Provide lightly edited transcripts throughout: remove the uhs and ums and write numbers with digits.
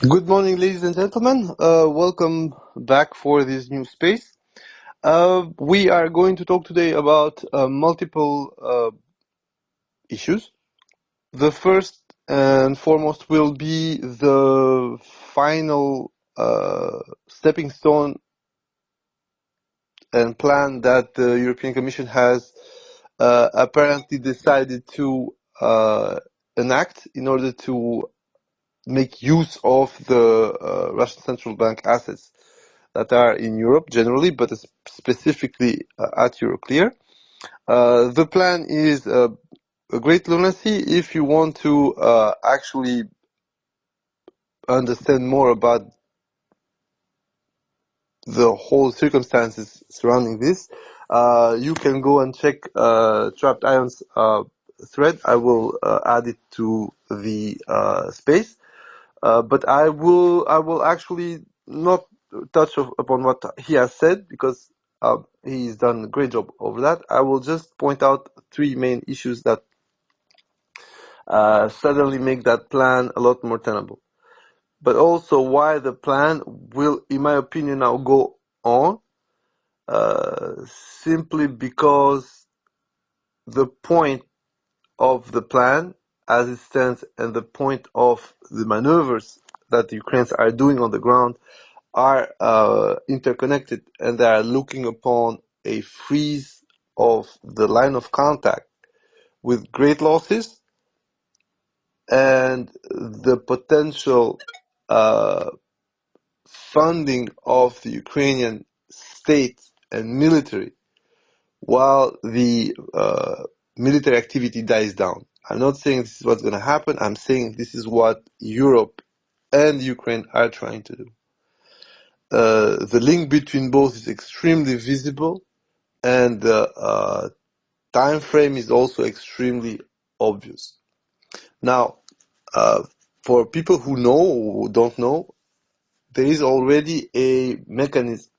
Good morning, ladies and gentlemen. Welcome back for this new space. We are going to talk today about multiple issues. The first and foremost will be the final stepping stone and plan that the European Commission has apparently decided to enact in order to make use of the Russian Central Bank assets that are in Europe generally, but specifically at Euroclear. The plan is a great lunacy. If you want to actually understand more about the whole circumstances surrounding this, you can go and check Trapped Ion's thread. I will add it to the space. But I will actually not touch upon what he has said because he's done a great job over that. I will just point out three main issues that suddenly make that plan a lot more tenable. But also why the plan will, in my opinion, now go on, simply because the point of the plan as it stands and the point of the maneuvers that the Ukrainians are doing on the ground are interconnected, and they are looking upon a freeze of the line of contact with great losses and the potential funding of the Ukrainian state and military while the military activity dies down. I'm not saying this is what's going to happen. I'm saying this is what Europe and Ukraine are trying to do. The link between both is extremely visible, and the time frame is also extremely obvious. Now, for people who know or who don't know, there is already a mechanism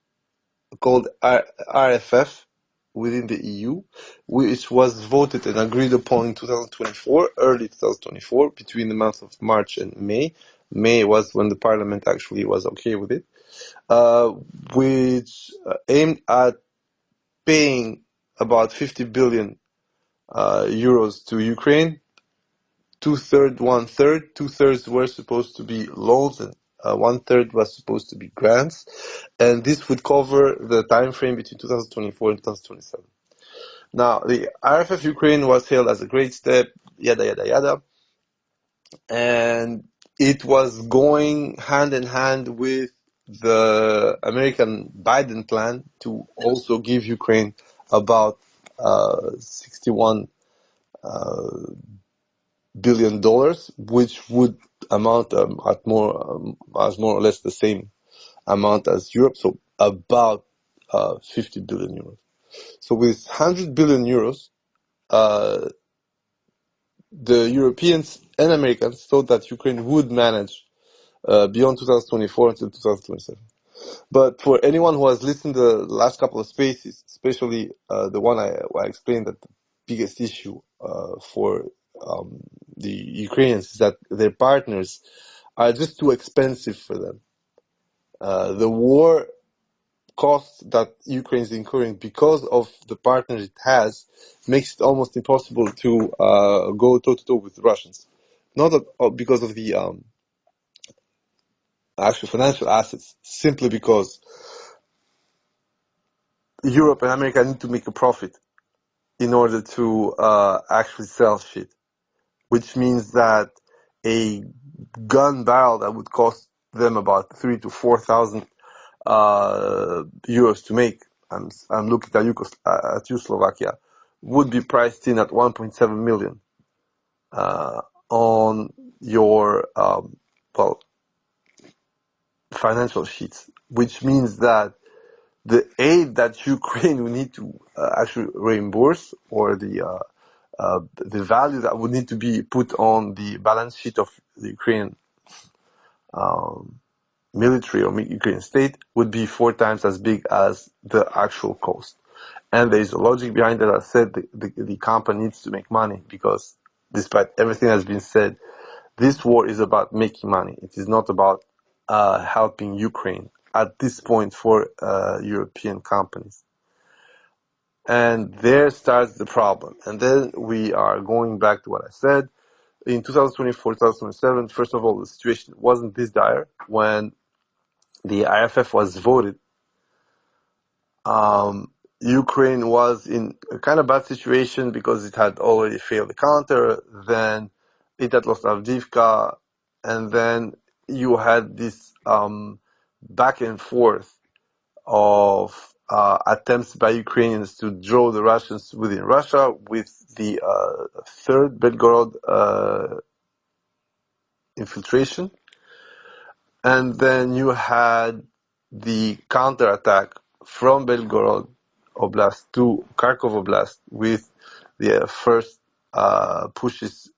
called RFF within the EU, which was voted and agreed upon in 2024, early 2024, between the months of March and May. May was when the parliament actually was okay with it. Which aimed at paying about 50 billion euros to Ukraine. Two-thirds, one-third. Two-thirds were supposed to be loans, and one-third was supposed to be grants. And this would cover the time frame between 2024 and 2027. Now, the RFF Ukraine was hailed as a great step, yada, yada, yada. And it was going hand in hand with the American Biden plan to also give Ukraine about 61 billion dollars, which would amount at more as more or less the same amount as Europe, so about 50 billion euros. So with 100 billion euros, the Europeans and Americans thought that Ukraine would manage beyond 2024 until 2027. But for anyone who has listened to the last couple of spaces, especially the one I explained that the biggest issue for the Ukrainians is that their partners are just too expensive for them. The war costs that Ukraine is incurring because of the partners it has makes it almost impossible to go toe-to-toe with the Russians. Not because of the actual financial assets, simply because Europe and America need to make a profit in order to actually sell shit, which means that a gun barrel that would cost them about 3,000 to 4,000 euros to make. I'm looking at you, Slovakia, would be priced in at 1.7 million on your financial sheets, which means that the aid that Ukraine would need to actually reimburse, or the value that would need to be put on the balance sheet of the Ukrainian military or Ukrainian state, would be 4 times as big as the actual cost. And there is a logic behind that. I said the company needs to make money because, despite everything that's been said, this war is about making money. It is not about helping Ukraine at this point for European companies. And there starts the problem. And then we are going back to what I said. In 2024, 2027, first of all, the situation wasn't this dire. When the IFF was voted, Ukraine was in a kind of bad situation because it had already failed the counter, then it had lost Avdiivka, and then you had this back and forth of attempts by Ukrainians to draw the Russians within Russia with the third Belgorod infiltration. And then you had the counterattack from Belgorod Oblast to Kharkov Oblast with the first pushes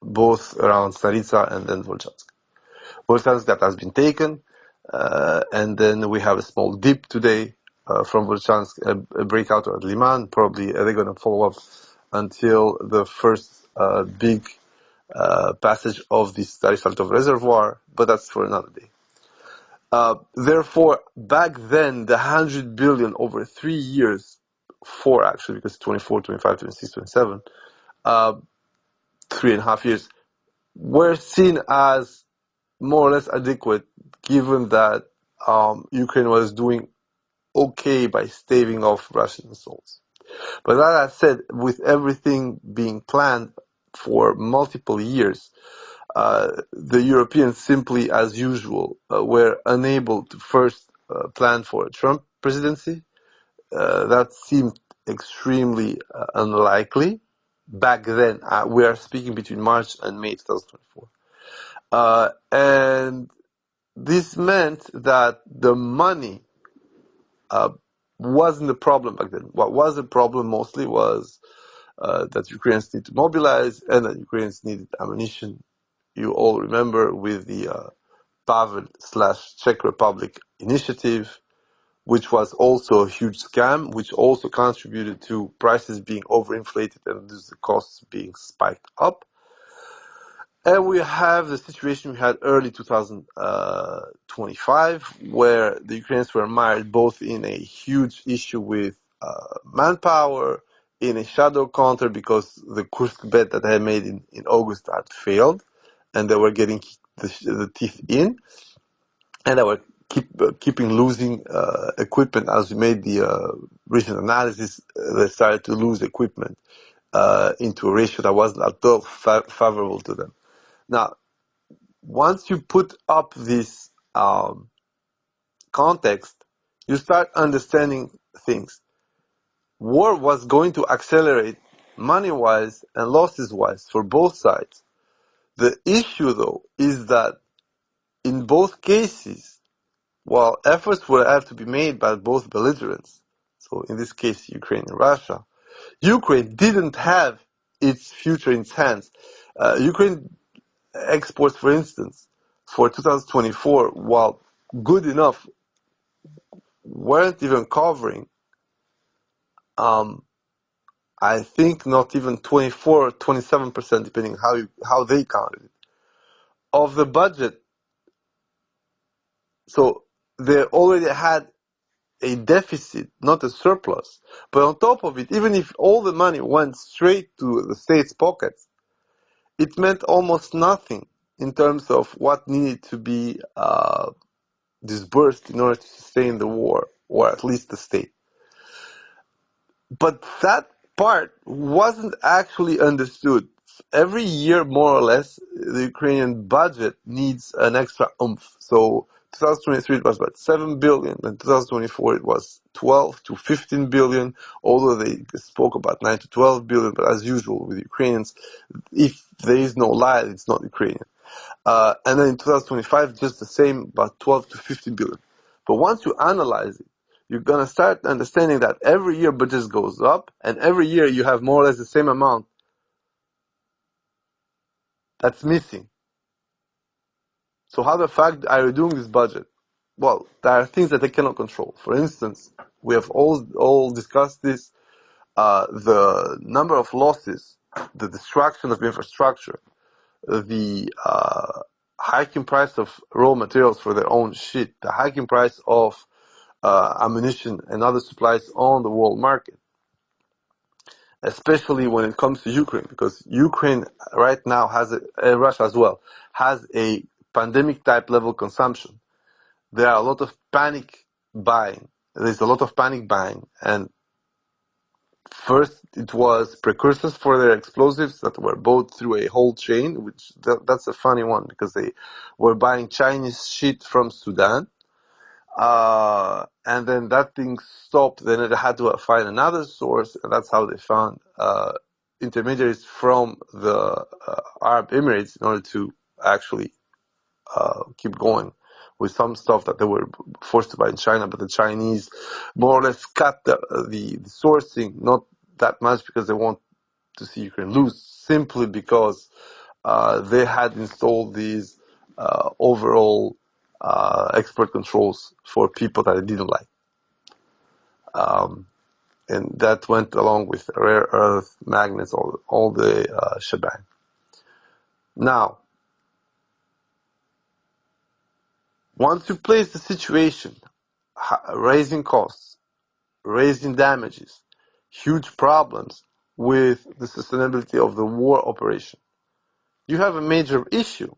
both around Staritsa and then Volchansk. Volchansk that has been taken, and then we have a small dip today from Volchansk, a breakout at Liman. Probably they're going to follow up until the first big passage of the Starosaltov reservoir, but that's for another day. Therefore, back then, the 100 billion over 3 years, 4 actually, because 24, 25, 26, 27, 3.5 years, were seen as more or less adequate, given that Ukraine was doing okay by staving off Russian assaults. But that said, with everything being planned for multiple years, the Europeans simply, as usual, were unable to first plan for a Trump presidency. That seemed extremely unlikely. Back then, we are speaking between March and May 2024. And this meant that the money wasn't the problem back then. What was the problem mostly was that Ukrainians need to mobilize and that Ukrainians needed ammunition. You all remember with the Pavel/Czech Republic initiative, which was also a huge scam, which also contributed to prices being overinflated and the costs being spiked up. And we have the situation we had early 2025, where the Ukrainians were mired both in a huge issue with manpower, in a shadow counter because the Kursk bet that they had made in August had failed, and they were getting the teeth in, and they were keeping losing equipment. As we made the recent analysis, they started to lose equipment into a ratio that wasn't at all favorable to them. Now, once you put up this context, you start understanding things. War was going to accelerate money-wise and losses-wise for both sides. The issue, though, is that in both cases, while efforts will have to be made by both belligerents, so in this case Ukraine and Russia, Ukraine didn't have its future in its hands. Ukraine exports, for instance, for 2024, while good enough, weren't even covering, I think not even 24 or 27%, depending how they counted it, of the budget. So they already had a deficit, not a surplus. But on top of it, even if all the money went straight to the state's pockets, it meant almost nothing in terms of what needed to be disbursed in order to sustain the war, or at least the state. But that part wasn't actually understood. Every year, more or less, the Ukrainian budget needs an extra oomph. So 2023 it was about 7 billion, and 2024 it was 12 to 15 billion, although they spoke about 9 to 12 billion, but as usual with Ukrainians, if there is no lie, it's not Ukrainian. And then in 2025, just the same, about 12 to 15 billion. But once you analyze it, you're going to start understanding that every year budget goes up, and every year you have more or less the same amount that's missing. So how the fact are you doing this budget? Well, there are things that they cannot control. For instance, we have all discussed this, the number of losses, the destruction of infrastructure, the hiking price of raw materials for their own shit, the hiking price of ammunition and other supplies on the world market, especially when it comes to Ukraine, because Ukraine right now has, Russia as well, has a pandemic type level consumption. There are a lot of panic buying. There's a lot of panic buying. And first it was precursors for their explosives that were bought through a whole chain, which that's a funny one because they were buying Chinese shit from Sudan. And then that thing stopped. Then it had to find another source, and that's how they found intermediaries from the Arab Emirates in order to actually keep going with some stuff that they were forced to buy in China. But the Chinese more or less cut the sourcing, not that much because they want to see Ukraine lose, simply because they had installed these overall export controls for people that they didn't like. And that went along with rare earth, magnets, all the shebang. Now, once you place the situation, raising costs, raising damages, huge problems with the sustainability of the war operation, you have a major issue.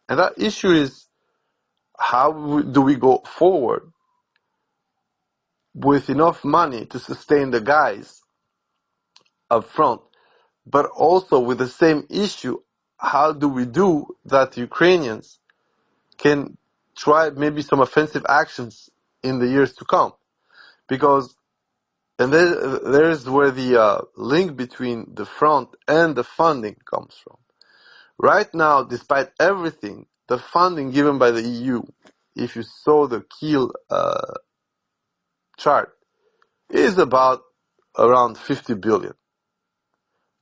And that issue is, how do we go forward with enough money to sustain the guys up front, but also with the same issue, how do we do that Ukrainians can try maybe some offensive actions in the years to come? Because, and there's where the link between the front and the funding comes from. Right now, despite everything, the funding given by the EU, if you saw the Kiel chart, is about around 50 billion.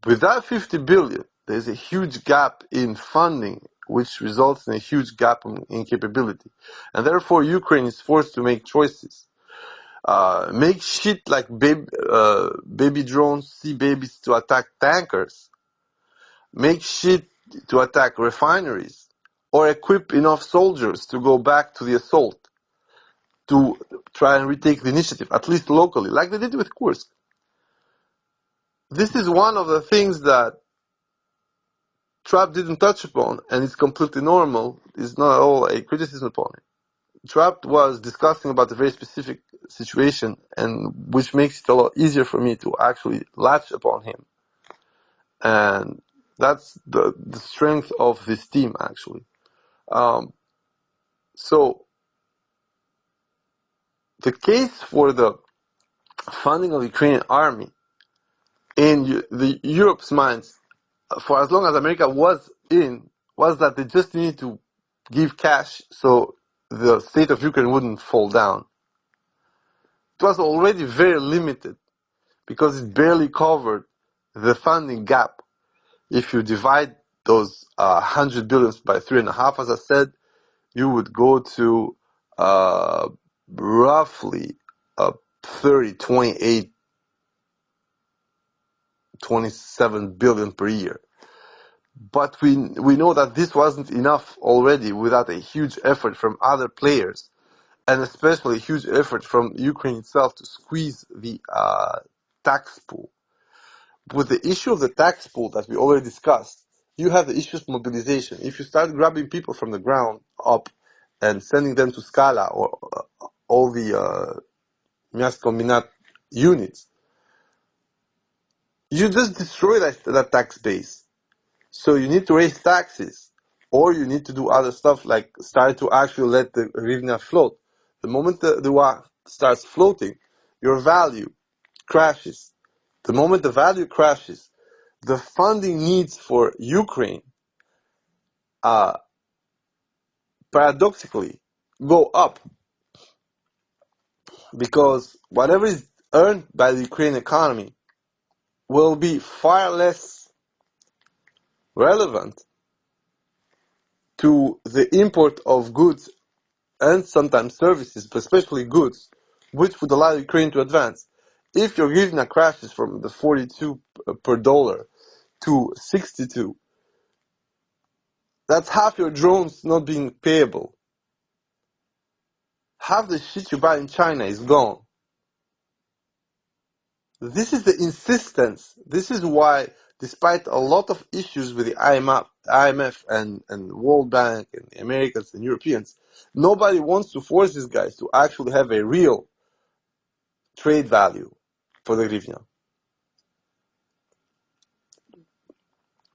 With that 50 billion, there's a huge gap in funding, which results in a huge gap in capability. And therefore, Ukraine is forced to make choices. Make shit like baby drones, sea babies to attack tankers. Make shit to attack refineries. Or equip enough soldiers to go back to the assault, to try and retake the initiative, at least locally, like they did with Kursk. This is one of the things that Trump didn't touch upon, and it's completely normal. It's not at all a criticism upon it. Trump was discussing about a very specific situation, and which makes it a lot easier for me to actually latch upon him. And that's the strength of this team, actually. So the case for the funding of the Ukrainian army in the Europe's minds, for as long as America was in, was that they just needed to give cash so the state of Ukraine wouldn't fall down. It was already very limited because it barely covered the funding gap. If you divide those 100 billions by 3.5, as I said, you would go to roughly 30, 28, 27 billion per year. But we know that this wasn't enough already without a huge effort from other players, and especially a huge effort from Ukraine itself to squeeze the tax pool. With the issue of the tax pool that we already discussed, you have the issue of mobilization. If you start grabbing people from the ground up and sending them to Scala or all the Miast Combinat units, you just destroy that tax base. So you need to raise taxes, or you need to do other stuff like start to actually let the hryvnia float. The moment the yuan starts floating, your value crashes. The moment the value crashes, the funding needs for Ukraine paradoxically go up, because whatever is earned by the Ukrainian economy will be far less relevant to the import of goods and sometimes services, but especially goods, which would allow Ukraine to advance. If your hryvnia crashes from the 42 per dollar to 62, That's half your drones not being payable. Half the shit you buy in China is gone. This is the insistence. This is why, despite a lot of issues with the IMF and World Bank and the Americans and Europeans, nobody wants to force these guys to actually have a real trade value for the hryvnia.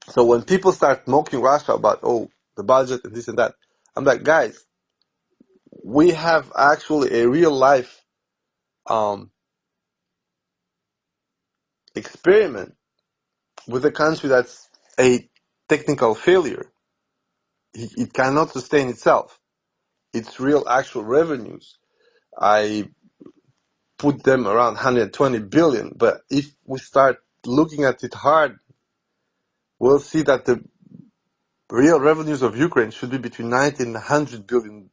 So when people start mocking Russia about, oh, the budget and this and that, I'm like, guys, we have actually a real life experiment with a country that's a technical failure. It cannot sustain itself. Its real actual revenues, I put them around 120 billion. But if we start looking at it hard, we'll see that the real revenues of Ukraine should be between 90 and 100 billion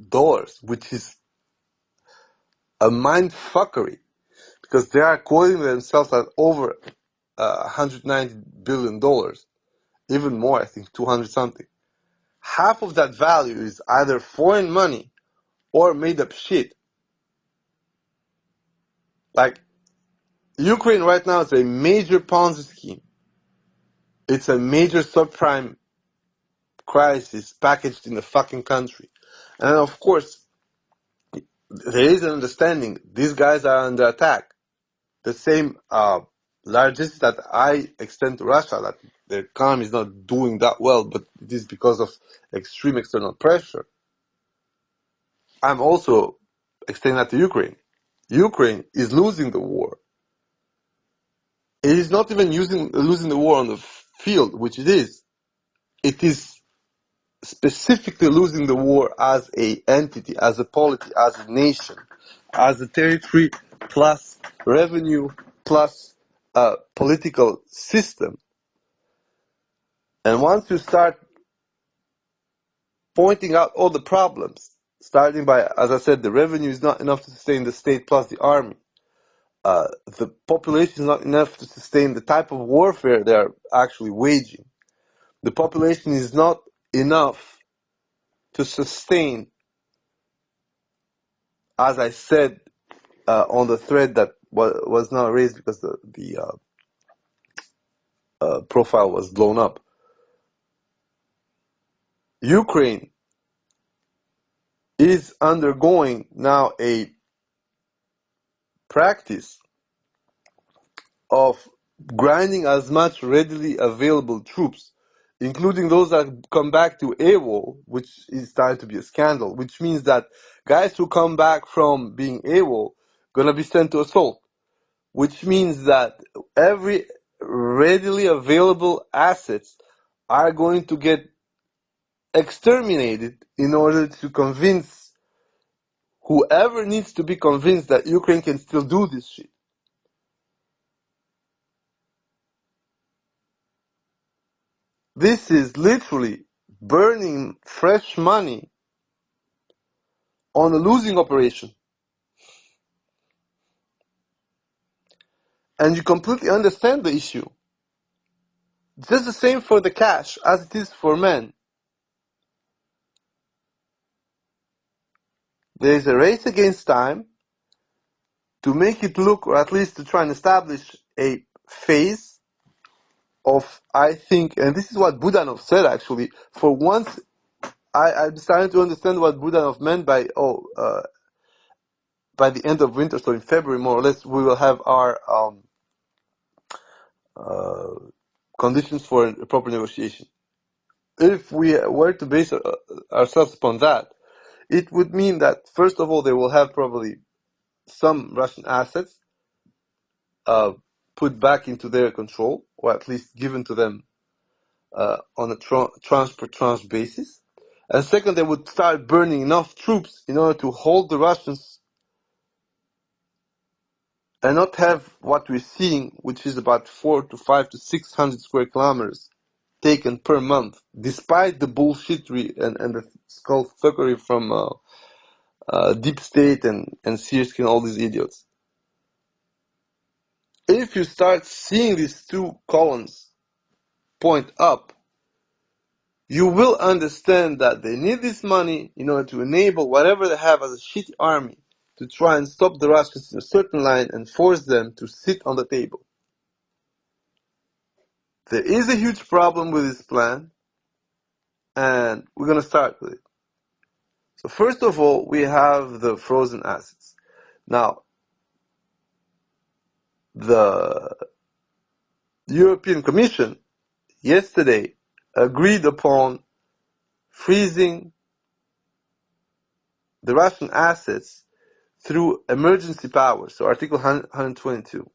dollars, which is a mind fuckery, because they are quoting themselves at over 190 billion dollars, even more, I think 200 something. Half of that value is either foreign money or made up shit. Like, Ukraine right now is a major Ponzi scheme. It's a major subprime crisis packaged in the fucking country. And of course, there is an understanding these guys are under attack. The same largesse that I extend to Russia, that the economy is not doing that well, but it is because of extreme external pressure. I'm also extending that to Ukraine. Ukraine is losing the war. It is not even losing the war on the field, which it is. It is specifically losing the war as a entity, as a polity, as a nation, as a territory plus revenue plus political system. And once you start pointing out all the problems, starting by, as I said, the revenue is not enough to sustain the state plus the army. The population is not enough to sustain the type of warfare they are actually waging. The population is not enough to sustain, as I said on the thread that was not raised because the profile was blown up. Ukraine is undergoing now a practice of grinding as much readily available troops, including those that come back to AWOL, which is starting to be a scandal, which means that guys who come back from being AWOL gonna be sent to assault, which means that every readily available assets are going to get exterminated in order to convince whoever needs to be convinced that Ukraine can still do this shit. This is literally burning fresh money on a losing operation. And you completely understand the issue. Just the same for the cash as it is for men. There is a race against time to make it look, or at least to try and establish a phase of, I think, and this is what Budanov said actually, for once I'm starting to understand what Budanov meant by, by the end of winter, so in February more or less, we will have our conditions for a proper negotiation. If we were to base ourselves upon that, it would mean that, first of all, they will have probably some Russian assets put back into their control, or at least given to them on a tranche per tranche basis. And second, they would start burning enough troops in order to hold the Russians and not have what we're seeing, which is about 400 to 500 to 600 square kilometers taken per month, despite the bullshittery and the skullfuckery from Deep State and Seizure and all these idiots. If you start seeing these two columns point up, you will understand that they need this money in order to enable whatever they have as a shitty army to try and stop the Russians in a certain line and force them to sit on the table. There is a huge problem with this plan, and we're going to start with it. So first of all, we have the frozen assets. Now, the European Commission yesterday agreed upon freezing the Russian assets through emergency powers, so Article 122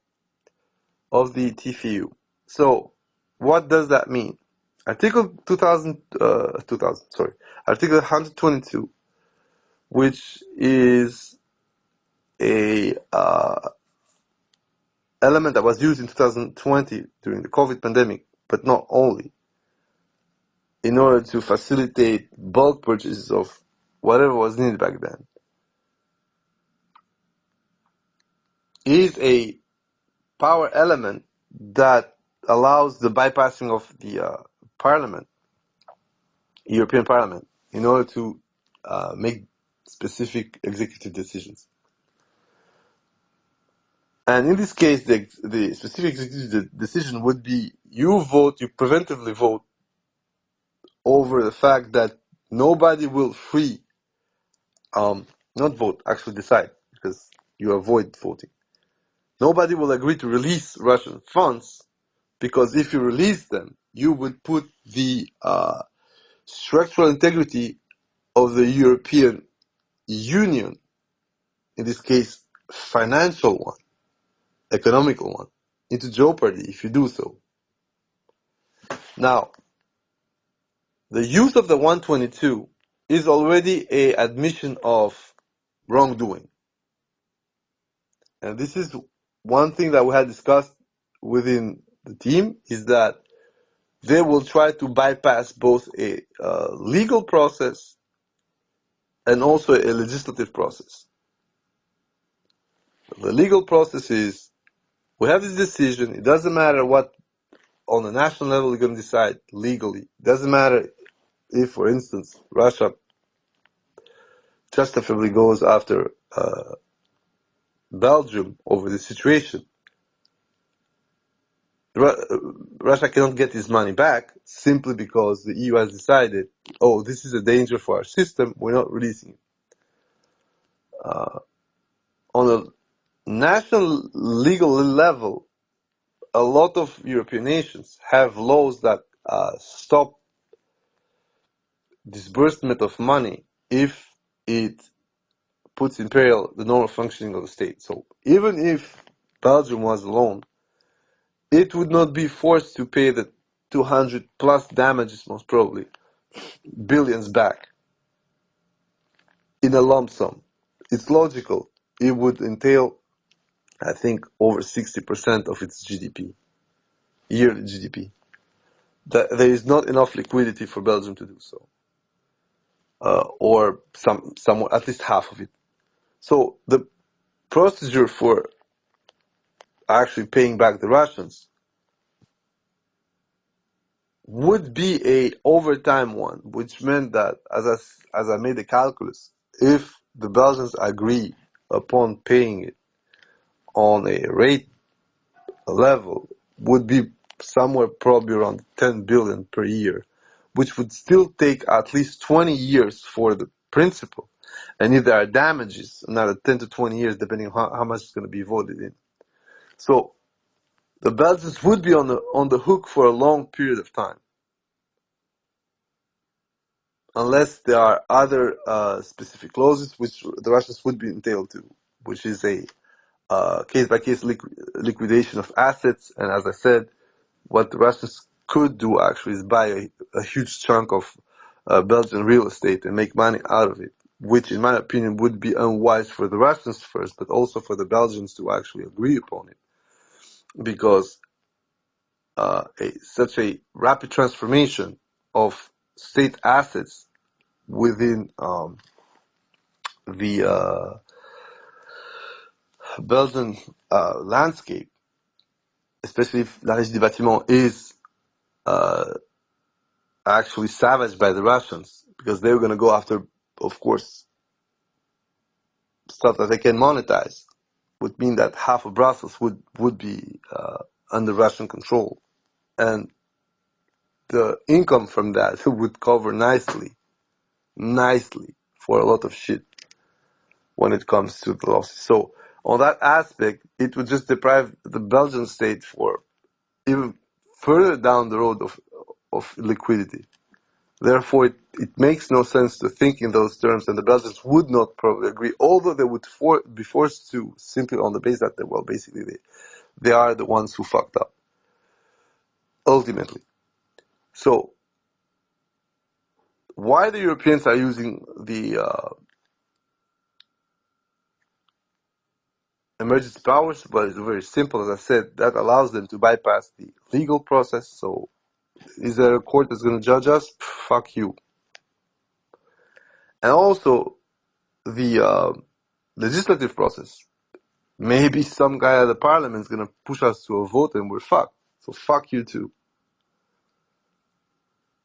of the TFU. So, what does that mean? Article 122, which is a element that was used in 2020 during the COVID pandemic, but not only, in order to facilitate bulk purchases of whatever was needed back then, is a power element that allows the bypassing of the Parliament, European Parliament, in order to make specific executive decisions. And in this case, the specific executive decision would be you preventively vote over the fact that nobody will not vote, actually decide, because you avoid voting. Nobody will agree to release Russian funds, because if you release them, you would put the structural integrity of the European Union, in this case, financial one, economical one, into jeopardy if you do so. Now, the use of the 122 is already an admission of wrongdoing. And this is one thing that we had discussed within the team, is that they will try to bypass both a legal process and also a legislative process. The legal process is, we have this decision, it doesn't matter what on the national level you're going to decide legally. It doesn't matter if, for instance, Russia justifiably goes after Belgium over the situation. Russia cannot get his money back simply because the EU has decided, oh, this is a danger for our system, we're not releasing it. On a national legal level, a lot of European nations have laws that stop disbursement of money if it puts in peril the normal functioning of the state. So even if Belgium was alone, it would not be forced to pay the 200 plus damages, most probably, billions back in a lump sum. It's logical. It would entail, I think, over 60% of its GDP, yearly GDP. There is not enough liquidity for Belgium to do so. Or somewhat, at least half of it. So the procedure for actually paying back the Russians would be a overtime one, which meant that, as I made the calculus, if the Belgians agree upon paying it on a rate level, would be somewhere probably around 10 billion per year, which would still take at least 20 years for the principal. And if there are damages, another 10 to 20 years, depending on how much is going to be voted in. So the Belgians would be on the hook for a long period of time, unless there are other specific clauses which the Russians would be entitled to, which is a case-by-case liquidation of assets. And as I said, what the Russians could do actually is buy a huge chunk of Belgian real estate and make money out of it, which in my opinion would be unwise for the Russians first, but also for the Belgians to actually agree upon it. Because such a rapid transformation of state assets within the Belgian landscape, especially if La Régie des Bâtiments is actually savaged by the Russians because they were going to go after, of course, stuff that they can monetize. Would mean that half of Brussels would be under Russian control, and the income from that would cover nicely for a lot of shit when it comes to the losses. So on that aspect, it would just deprive the Belgian state for even further down the road of liquidity. Therefore, it makes no sense to think in those terms, and the Belgians would not probably agree, although they would be forced to, simply on the basis that, well, basically they are the ones who fucked up, ultimately. So, why the Europeans are using the emergency powers? Well, it's very simple. As I said, that allows them to bypass the legal process. So, is there a court that's going to judge us? Fuck you. And also, the legislative process. Maybe some guy at the parliament is going to push us to a vote and we're fucked. So fuck you too.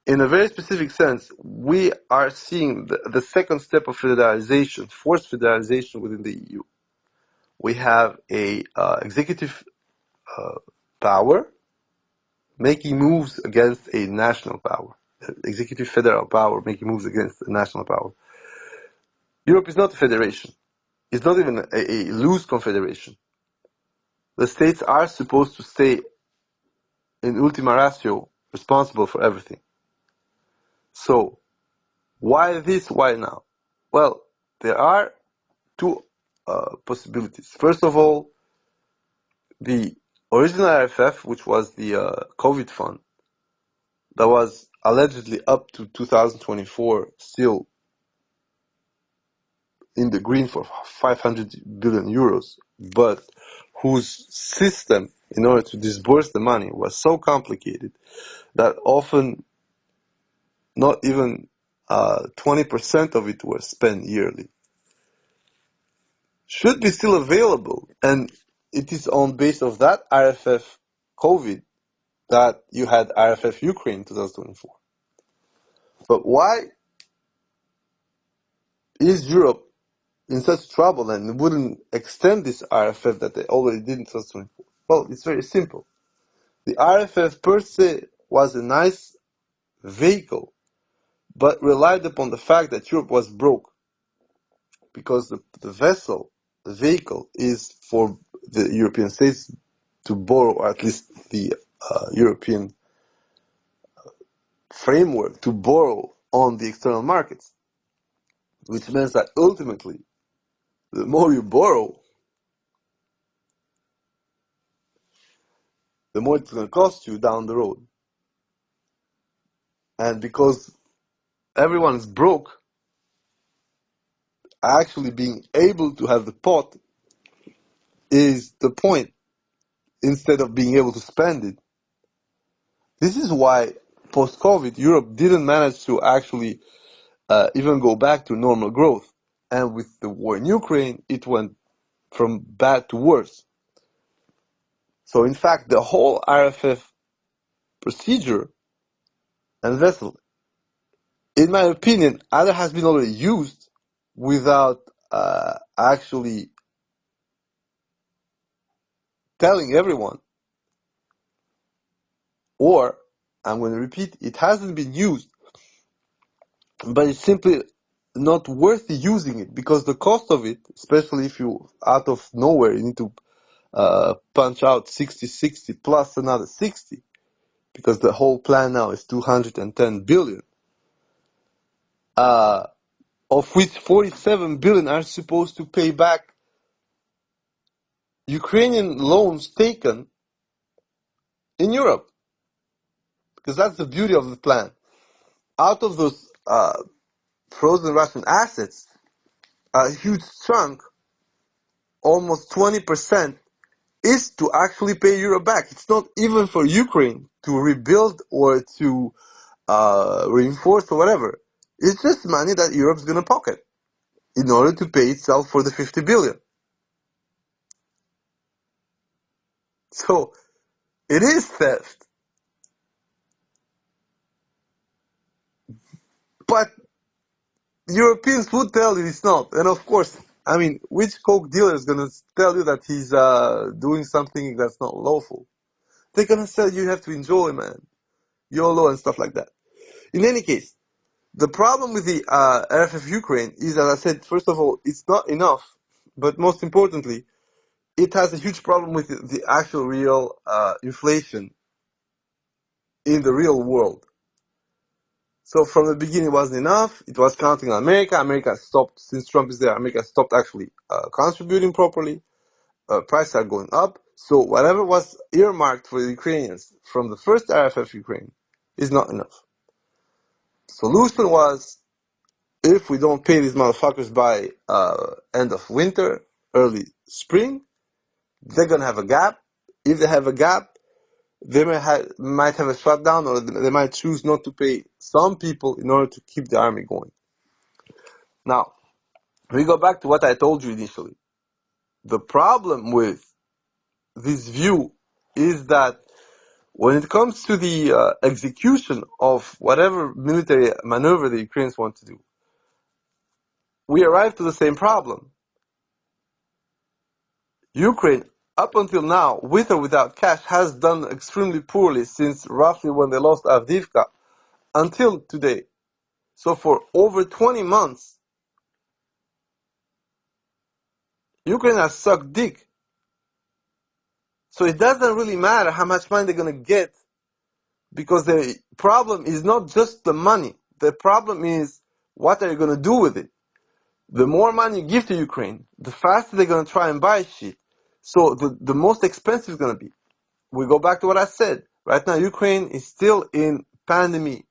In a very specific sense, we are seeing the second step of federalization, forced federalization within the EU. We have a executive power making moves against a national power. Executive federal power making moves against a national power. Europe is not a federation. It's not even a loose confederation. The states are supposed to stay in ultima ratio responsible for everything. So, why this? Why now? Well, there are two possibilities. First of all, the original RFF, which was the COVID fund, that was allegedly up to 2024 still in the green for 500 billion euros, but whose system in order to disburse the money was so complicated that often not even 20% of it was spent yearly, should be still available. And it is on base of that RFF COVID that you had RFF Ukraine 2024. But why is Europe in such trouble and wouldn't extend this RFF that they already did in 2024? Well, it's very simple. The RFF per se was a nice vehicle, but relied upon the fact that Europe was broke, because the vessel, the vehicle, is for the European states to borrow, or at least the European framework to borrow on the external markets, which means that ultimately, the more you borrow, the more it's going to cost you down the road. And because everyone is broke, actually being able to have the pot is the point, instead of being able to spend it. This is why post-COVID, Europe didn't manage to actually even go back to normal growth. And with the war in Ukraine, it went from bad to worse. So in fact, the whole RFF procedure and vessel, in my opinion, either has been already used without actually telling everyone, or, I'm going to repeat, it hasn't been used, but it's simply not worth using it, because the cost of it, especially if you, out of nowhere, you need to punch out 60 plus another 60, because the whole plan now is 210 billion, of which 47 billion are supposed to pay back Ukrainian loans taken in Europe. Because that's the beauty of the plan. Out of those frozen Russian assets, a huge chunk, almost 20%, is to actually pay Europe back. It's not even for Ukraine to rebuild or to reinforce or whatever. It's just money that Europe's going to pocket in order to pay itself for the 50 billion. So, it is theft. But Europeans would tell you it's not. And of course, I mean, which coke dealer is going to tell you that he's doing something that's not lawful? They're going to tell you have to enjoy, man. YOLO and stuff like that. In any case, the problem with the RFF Ukraine is, as I said, first of all, it's not enough. But most importantly, it has a huge problem with the actual real inflation in the real world. So from the beginning, it wasn't enough. It was counting on America. America stopped, since Trump is there, America stopped actually contributing properly. Prices are going up. So whatever was earmarked for the Ukrainians from the first RFF Ukraine is not enough. Solution was, if we don't pay these motherfuckers by end of winter, early spring, they're going to have a gap. If they have a gap, they might have a shutdown, or they might choose not to pay some people in order to keep the army going. Now, we go back to what I told you initially. The problem with this view is that when it comes to the execution of whatever military maneuver the Ukrainians want to do, we arrive to the same problem. Ukraine, up until now, with or without cash, has done extremely poorly since roughly when they lost Avdiivka until today. So for over 20 months, Ukraine has sucked dick. So it doesn't really matter how much money they're going to get, because the problem is not just the money. The problem is, what are you going to do with it? The more money you give to Ukraine, the faster they're going to try and buy shit. So the most expensive is going to be. We go back to what I said. Right now, Ukraine is still in pandemic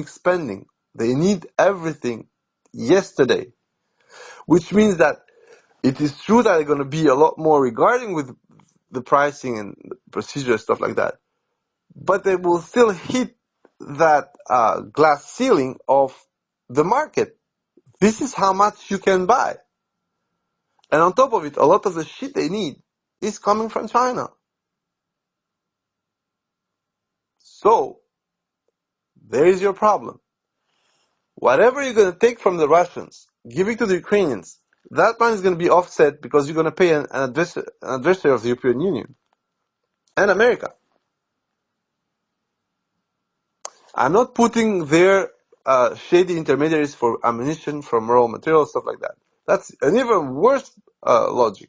spending. They need everything yesterday. Which means that it is true that they're going to be a lot more regarding with the pricing and the procedure, stuff like that. But they will still hit that glass ceiling of the market. This is how much you can buy. And on top of it, a lot of the shit they need is coming from China. So, there is your problem. Whatever you're going to take from the Russians, give it to the Ukrainians, that money is going to be offset because you're going to pay an adversary of the European Union and America. I'm not putting their shady intermediaries for ammunition, from raw materials, stuff like that. That's an even worse logic.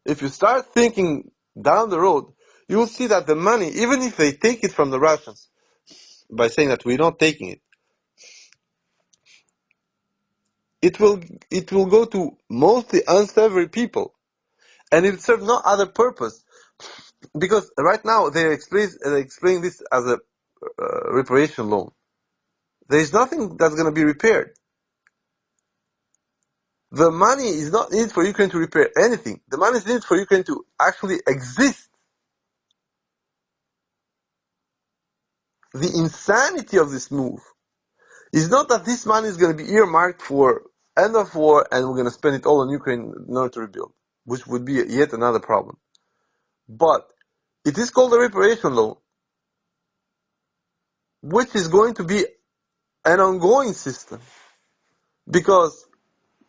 If you start thinking down the road, you will see that the money, even if they take it from the Russians, by saying that we're not taking it, it will go to mostly unsavory people, and it serves no other purpose. Because right now they explain this as a reparation loan. There is nothing that's going to be repaired. The money is not needed for Ukraine to repair anything. The money is needed for Ukraine to actually exist. The insanity of this move is not that this money is going to be earmarked for end of war and we're going to spend it all on Ukraine in order to rebuild, which would be yet another problem. But it is called a reparation loan, which is going to be an ongoing system. Because,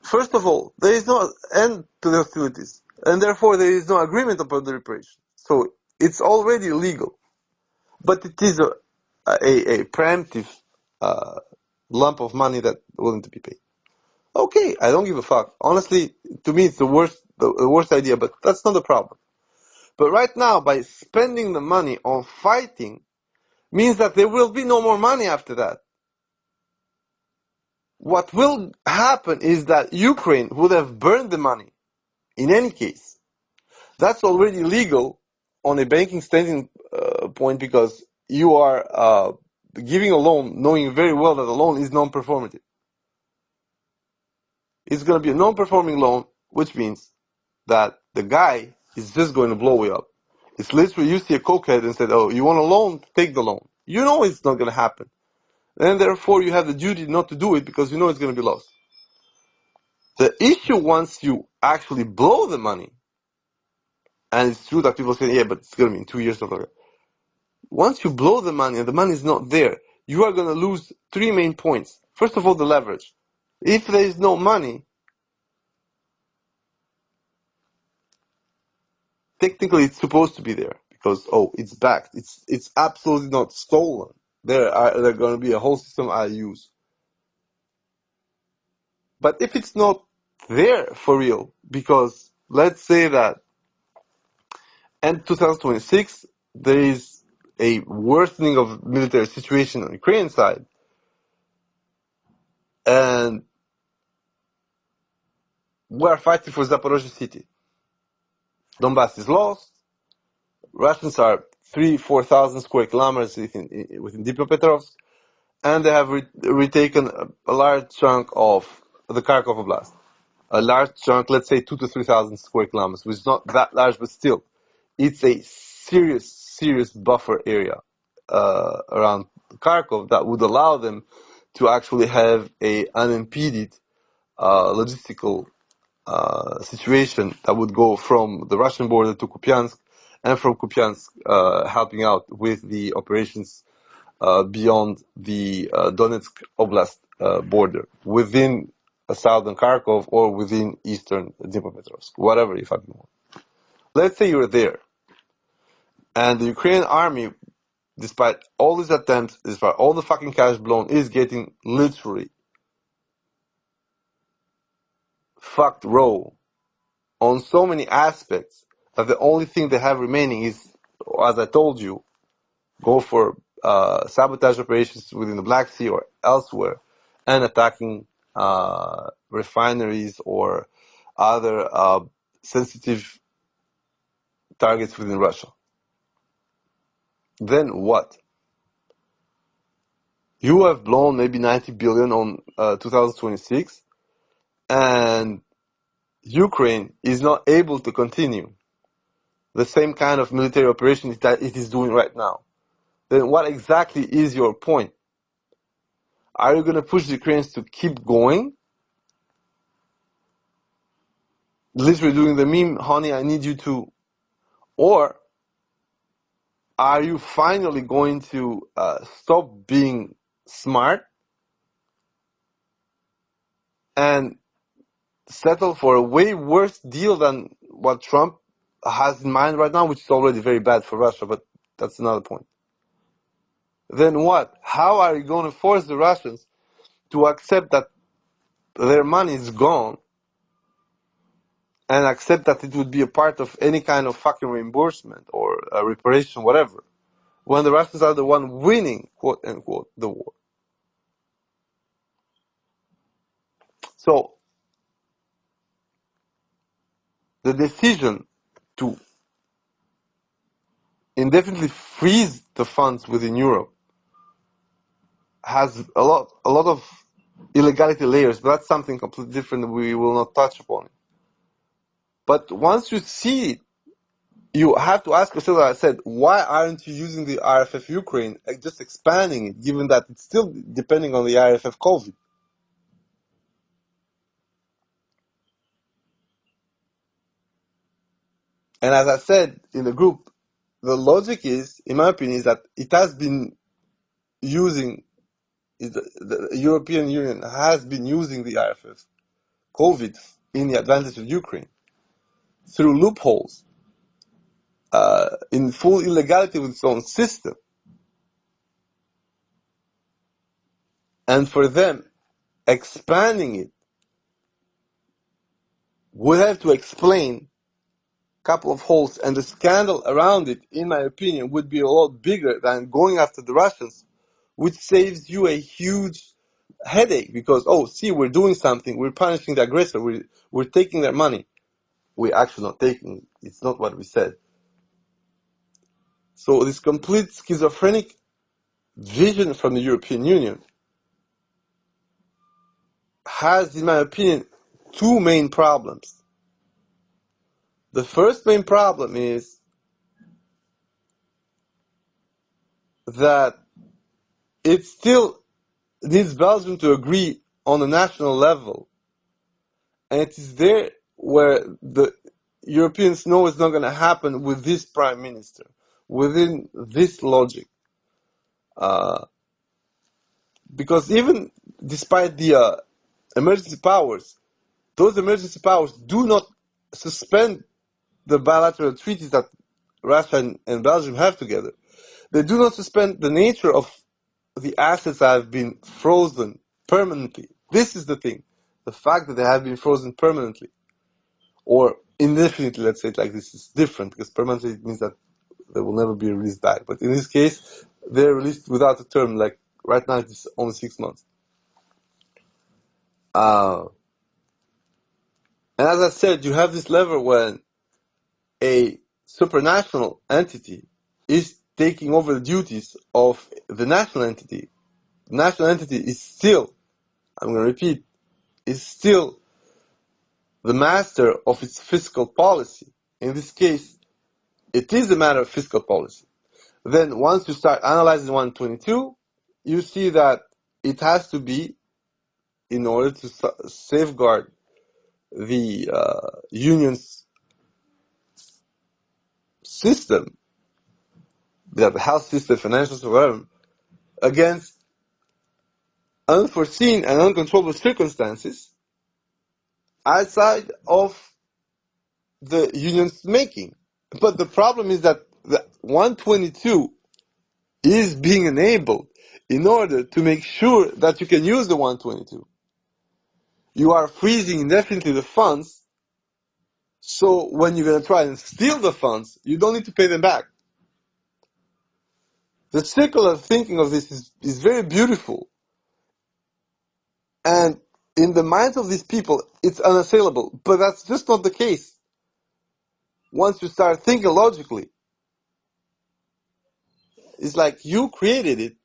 first of all, there is no end to the hostilities, and therefore there is no agreement about the reparation. So it's already legal. But it is a preemptive lump of money that's willing to be paid. Okay, I don't give a fuck. Honestly, to me, it's the worst idea, but that's not the problem. But right now, by spending the money on fighting, means that there will be no more money after that. What will happen is that Ukraine would have burned the money in any case. That's already legal on a banking standing point, because you are giving a loan knowing very well that the loan is non-performative. It's going to be a non-performing loan, which means that the guy is just going to blow you up. It's literally, you see a cokehead and said, oh, you want a loan? Take the loan. You know it's not going to happen. And therefore you have the duty not to do it because you know it's going to be lost. The issue, once you actually blow the money, and it's true that people say, yeah, but it's going to be in 2 years. Once you blow the money and the money is not there, you are going to lose three main points. First of all, the leverage. If there is no money, technically it's supposed to be there because, oh, it's backed. It's absolutely not stolen. There's going to be a whole system I use. But if it's not there for real, because let's say that in 2026 there is a worsening of military situation on the Ukrainian side, and we are fighting for Zaporozhye city. Donbass is lost. Russians are 3,000-4,000 square kilometers within Dnipropetrovsk, and they have retaken a large chunk of the Kharkov Oblast. A large chunk, let's say 2,000 to 3,000 square kilometers, which is not that large, but still, it's a serious buffer area around Kharkov that would allow them to actually have a unimpeded logistical situation that would go from the Russian border to Kupiansk, and from Kupiansk helping out with the operations beyond the Donetsk Oblast border, within southern Kharkov or within eastern Dnipropetrovsk, whatever you fucking want. Let's say you're there, and the Ukrainian army, despite all these attempts, despite all the fucking cash blown, is getting literally fucked raw on so many aspects that the only thing they have remaining is, as I told you, go for sabotage operations within the Black Sea or elsewhere, and attacking refineries or other sensitive targets within Russia. Then what? You have blown maybe 90 billion on 2026, and Ukraine is not able to continue the same kind of military operation that it is doing right now. Then what exactly is your point? Are you going to push the Ukrainians to keep going? Literally doing the meme, honey, I need you to. Or are you finally going to stop being smart and settle for a way worse deal than what Trump has in mind right now, which is already very bad for Russia, but that's another point. Then what? How are you going to force the Russians to accept that their money is gone, and accept that it would be a part of any kind of fucking reimbursement or reparation, whatever, when the Russians are the one winning, quote unquote, the war? So the decision to indefinitely freeze the funds within Europe has a lot of illegality layers, but that's something completely different. We will not touch upon it. But once you see it, you have to ask yourself, as I said, why aren't you using the RFF Ukraine, just expanding it, given that it's still depending on the RFF COVID? And as I said in the group, the logic is, in my opinion, is that it has been using, the European Union has been using the RFF COVID in the advantage of Ukraine through loopholes, in full illegality with its own system. And for them, expanding it would have to explain a couple of holes, and the scandal around it, in my opinion, would be a lot bigger than going after the Russians, which saves you a huge headache because, oh, see, we're doing something, we're punishing the aggressor, we're taking their money. We're actually not taking it. It's not what we said. So this complete schizophrenic vision from the European Union has, in my opinion, two main problems. The first main problem is that it still needs Belgium to agree on a national level, and it is there where the Europeans know it's not going to happen with this prime minister, within this logic. Because even despite the emergency powers, those emergency powers do not suspend the bilateral treaties that Russia and Belgium have together. They do not suspend the nature of the assets that have been frozen permanently. This is the thing. The fact that they have been frozen permanently or indefinitely, let's say it like this, is different, because permanently it means that they will never be released back. But in this case, they're released without a term, like right now it's only 6 months. And as I said, you have this lever when a supranational entity is taking over the duties of the national entity. The national entity is still, I'm going to repeat, is still the master of its fiscal policy. In this case, it is a matter of fiscal policy. Then once you start analyzing 122, you see that it has to be in order to safeguard the union's system, the health system, financial system, whatever, against unforeseen and uncontrollable circumstances outside of the union's making. But the problem is that the 122 is being enabled in order to make sure that you can use the 122. You are freezing indefinitely the funds, so when you're going to try and steal the funds, you don't need to pay them back. The circular thinking of this is very beautiful. And in the minds of these people, it's unassailable. But that's just not the case. Once you start thinking logically, it's like you created it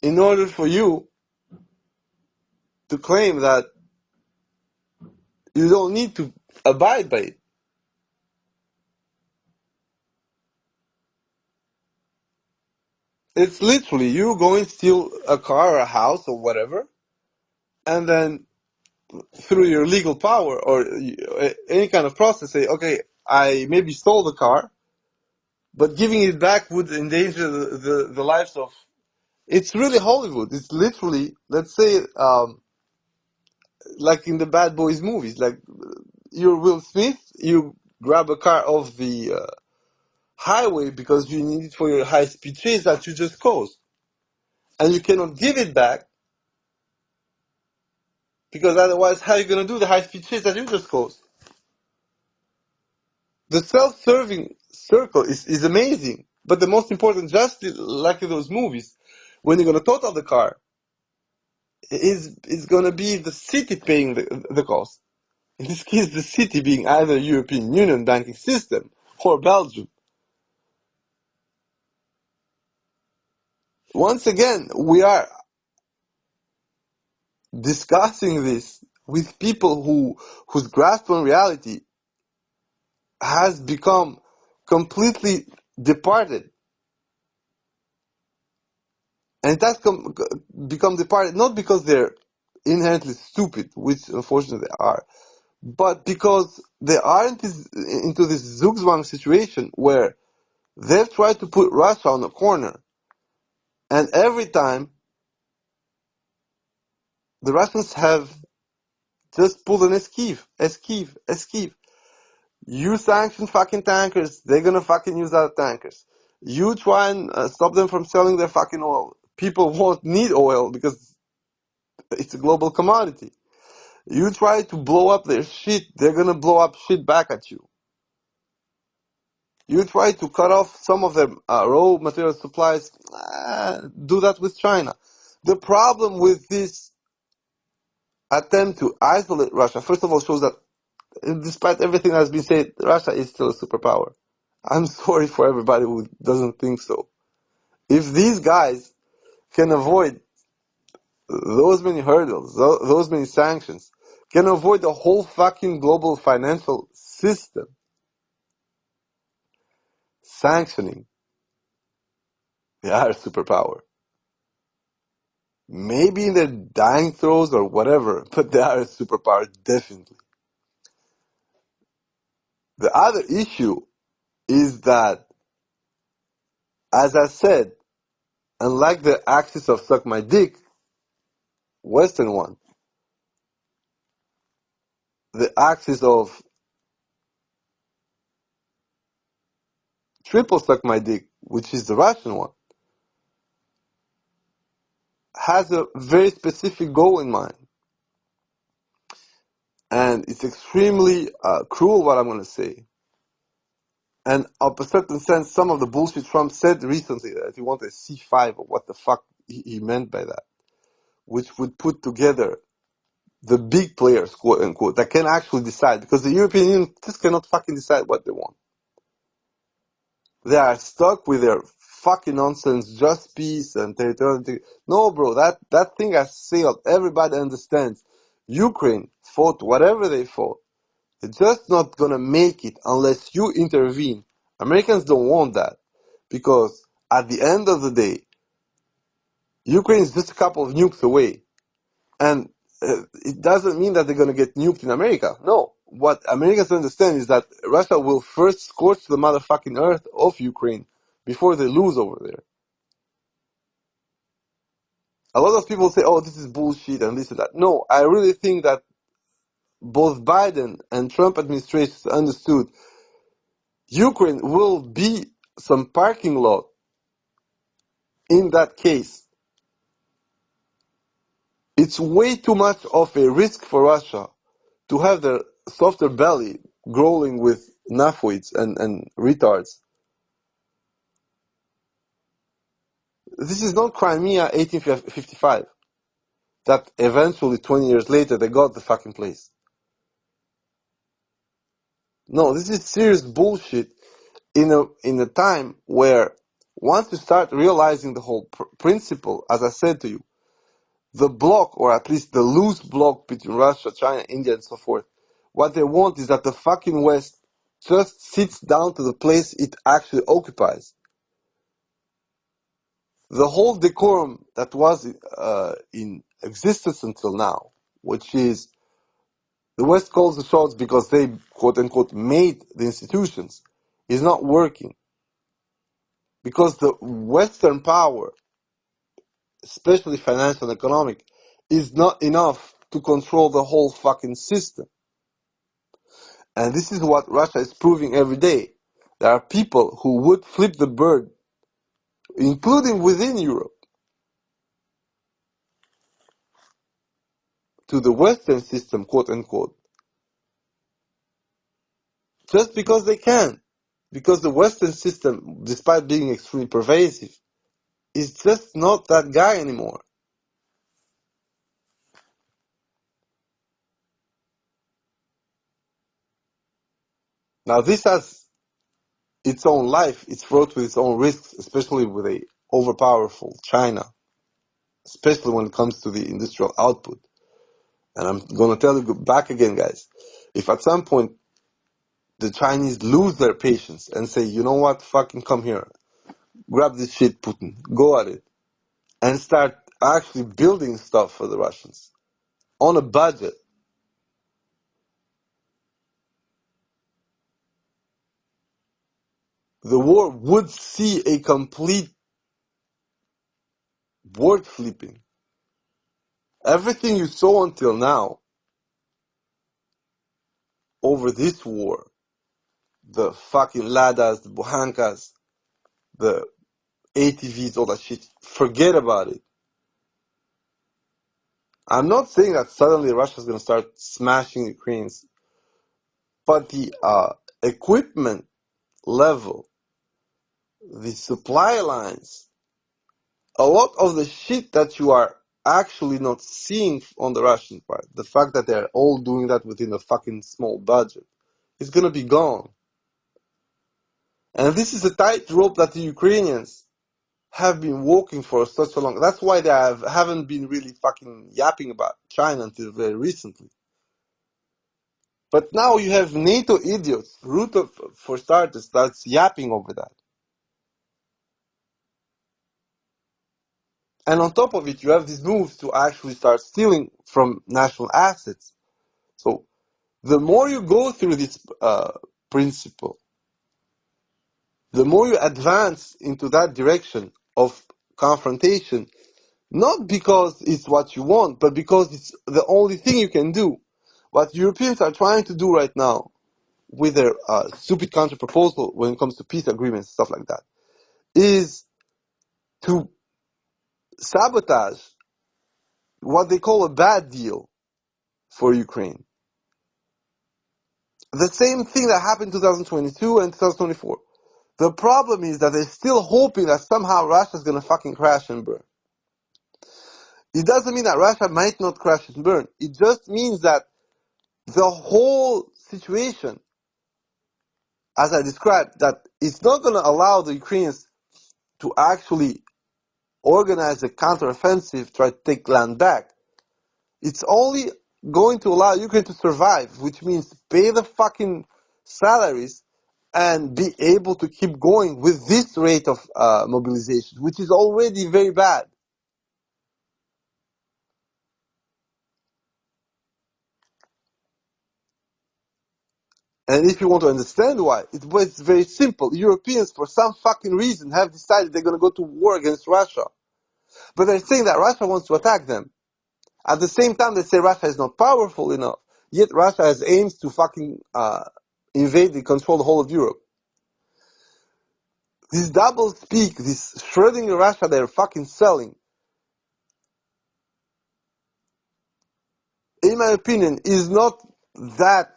in order for you to claim that you don't need to abide by it. It's literally you going to steal a car or a house or whatever, and then through your legal power or any kind of process say, okay, I maybe stole the car, but giving it back would endanger the lives of... It's really Hollywood. It's literally, let's say, like in the Bad Boys movies, like you're Will Smith, you grab a car off the highway because you need it for your high-speed chase that you just caused. And you cannot give it back because otherwise how are you going to do the high-speed chase that you just caused? The self-serving circle is amazing. But the most important, just like in those movies, when you're going to total the car, is going to be the city paying the cost. In this case, the city being either European Union banking system or Belgium. Once again, we are discussing this with people whose grasp on reality has become completely departed. And it has become departed not because they're inherently stupid, which unfortunately they are, but because they are into this Zugzwang situation where they've tried to put Russia on a corner. And every time, the Russians have just pulled an esquive. You sanction fucking tankers, they're gonna fucking use our tankers. You try and stop them from selling their fucking oil. People won't need oil because it's a global commodity. You try to blow up their shit, they're gonna blow up shit back at you. You try to cut off some of their raw material supplies, do that with China. The problem with this attempt to isolate Russia, first of all, shows that despite everything that has been said, Russia is still a superpower. I'm sorry for everybody who doesn't think so. If these guys can avoid those many hurdles, those many sanctions, can avoid the whole fucking global financial system sanctioning, they are a superpower. Maybe in their dying throes or whatever, but they are a superpower, definitely. The other issue is that, as I said, unlike the axis of suck my dick, Western one, the axis of triple suck my dick, which is the Russian one, has a very specific goal in mind. And it's extremely cruel what I'm going to say. And of a certain sense, some of the bullshit Trump said recently that he wanted a C5 or what the fuck he meant by that, which would put together the big players, quote unquote, that can actually decide, because the European Union just cannot fucking decide what they want. They are stuck with their fucking nonsense, just peace and territorial integrity. No, bro, that thing has sailed. Everybody understands. Ukraine fought whatever they fought. They're just not gonna make it unless you intervene. Americans don't want that, because at the end of the day, Ukraine is just a couple of nukes away. And it doesn't mean that they're gonna get nuked in America. No. What Americans understand is that Russia will first scorch the motherfucking earth of Ukraine before they lose over there. A lot of people say, oh, this is bullshit and this and that. No, I really think that both Biden and Trump administrations understood Ukraine will be some parking lot in that case. It's way too much of a risk for Russia to have their softer belly growling with nafwits and retards. This is not Crimea 1855, that eventually 20 years later they got the fucking place. No, this is serious bullshit in a time where once you start realizing the whole principle, as I said to you, the bloc, or at least the loose bloc between Russia, China, India, and so forth, what they want is that the fucking West just sits down to the place it actually occupies. The whole decorum that was in existence until now, which is the West calls the shots because they, quote unquote, made the institutions, is not working. Because the Western power, especially financial and economic, is not enough to control the whole fucking system. And this is what Russia is proving every day. There are people who would flip the bird, including within Europe, to the Western system, quote unquote, just because they can. Because the Western system, despite being extremely pervasive, is just not that guy anymore. Now this has its own life, it's fraught with its own risks, especially with a overpowerful China, especially when it comes to the industrial output. And I'm going to tell you back again, guys, if at some point the Chinese lose their patience and say, you know what, fucking come here, grab this shit, Putin, go at it, and start actually building stuff for the Russians on a budget, the war would see a complete board flipping. Everything you saw until now over this war, the fucking Ladas, the Buhankas, the ATVs, all that shit, forget about it. I'm not saying that suddenly Russia's going to start smashing Ukrainians, but the equipment level, the supply lines, a lot of the shit that you are actually not seeing on the Russian part, the fact that they're all doing that within a fucking small budget, is going to be gone. And this is a tightrope that the Ukrainians have been walking for such a long. That's why they haven't been really fucking yapping about China until very recently. But now you have NATO idiots, Ruto for starters, that's yapping over that. And on top of it, you have these moves to actually start stealing from national assets. So the more you go through this principle, the more you advance into that direction of confrontation, Not because it's what you want, but because it's the only thing you can do. What Europeans are trying to do right now with their stupid counter proposal when it comes to peace agreements, stuff like that, is to sabotage what they call a bad deal for Ukraine. The same thing that happened in 2022 and 2024. The problem is that they're still hoping that somehow Russia's gonna fucking crash and burn. It doesn't mean that Russia might not crash and burn. It just means that the whole situation, as I described, that it's not gonna allow the Ukrainians to actually organize a counteroffensive, try to take land back. It's only going to allow Ukraine to survive, which means pay the fucking salaries and be able to keep going with this rate of mobilization, which is already very bad. And if you want to understand why, it's very simple. Europeans, for some fucking reason, have decided they're going to go to war against Russia. But they're saying that Russia wants to attack them. At the same time, they say Russia is not powerful enough. Yet Russia has aims to fucking invade and control the whole of Europe. This double speak, this Schrödinger Russia they're fucking selling, in my opinion, is not that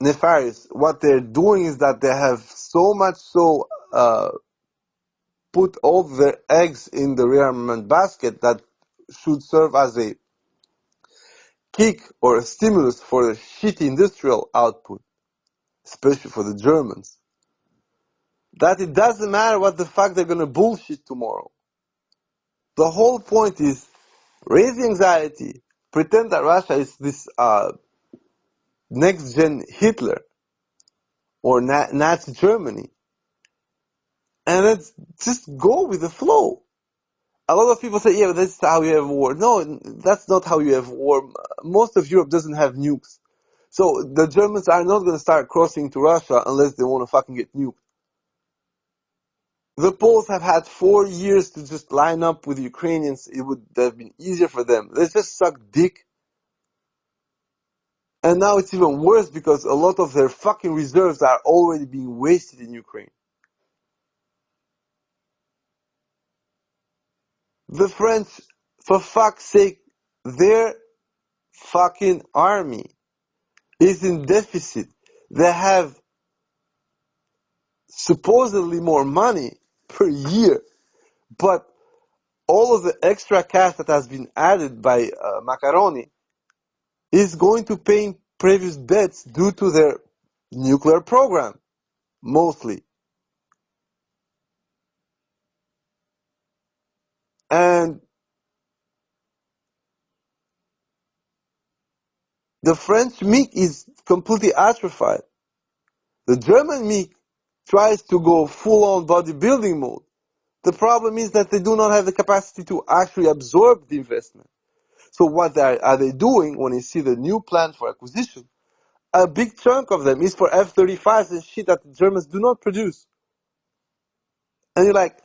nefarious. What they're doing is that they have so much so put all their eggs in the rearmament basket that should serve as a kick or a stimulus for the shitty industrial output, especially for the Germans. That it doesn't matter what the fuck they're gonna bullshit tomorrow. The whole point is raise the anxiety, pretend that Russia is this next gen Hitler or Nazi Germany, and let's just go with the flow. A lot of people say, yeah, but that's how you have war. No, that's not how you have war. Most of Europe doesn't have nukes. So the Germans are not going to start crossing to Russia unless they want to fucking get nuked. The Poles have had 4 years to just line up with the Ukrainians. It would have been easier for them. They just suck dick. And now it's even worse because a lot of their fucking reserves are already being wasted in Ukraine. The French, for fuck's sake, their fucking army is in deficit. They have supposedly more money per year, but all of the extra cash that has been added by Macaroni is going to pay previous debts due to their nuclear program, mostly. And the French MiG is completely atrophied. The German MiG tries to go full-on bodybuilding mode. The problem is that they do not have the capacity to actually absorb the investment. So what are they doing when you see the new plan for acquisition? A big chunk of them is for F-35s and shit that the Germans do not produce. And you're like,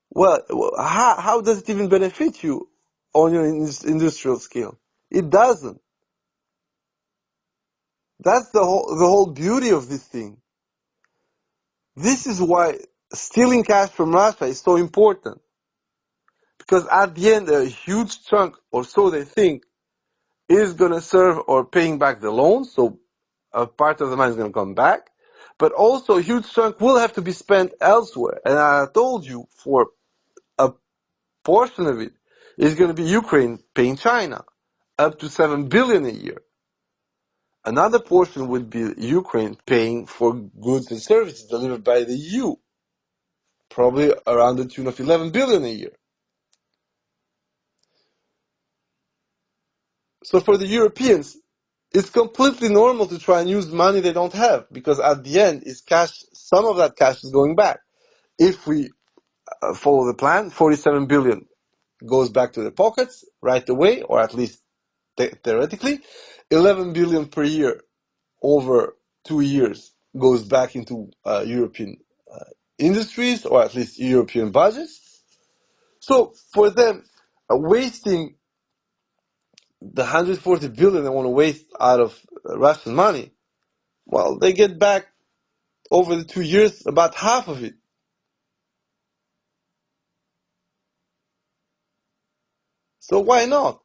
well, how does it even benefit you on your industrial scale? It doesn't. That's the whole beauty of this thing. This is why stealing cash from Russia is so important. Because at the end, a huge chunk, or so they think, is going to serve or paying back the loans. So a part of the money is going to come back. But also a huge chunk will have to be spent elsewhere. And I told you, for a portion of it is going to be Ukraine paying China up to 7 billion a year. Another portion would be Ukraine paying for goods and services delivered by the EU, probably around the tune of 11 billion a year. So for the Europeans, it's completely normal to try and use money they don't have, because at the end, is cash. Some of that cash is going back. If we follow the plan, 47 billion goes back to their pockets right away, or at least theoretically. 11 billion per year over 2 years goes back into European industries, or at least European budgets. So for them, wasting the 140 billion they want to waste out of Russian money, well, they get back over the 2 years about half of it. So why not?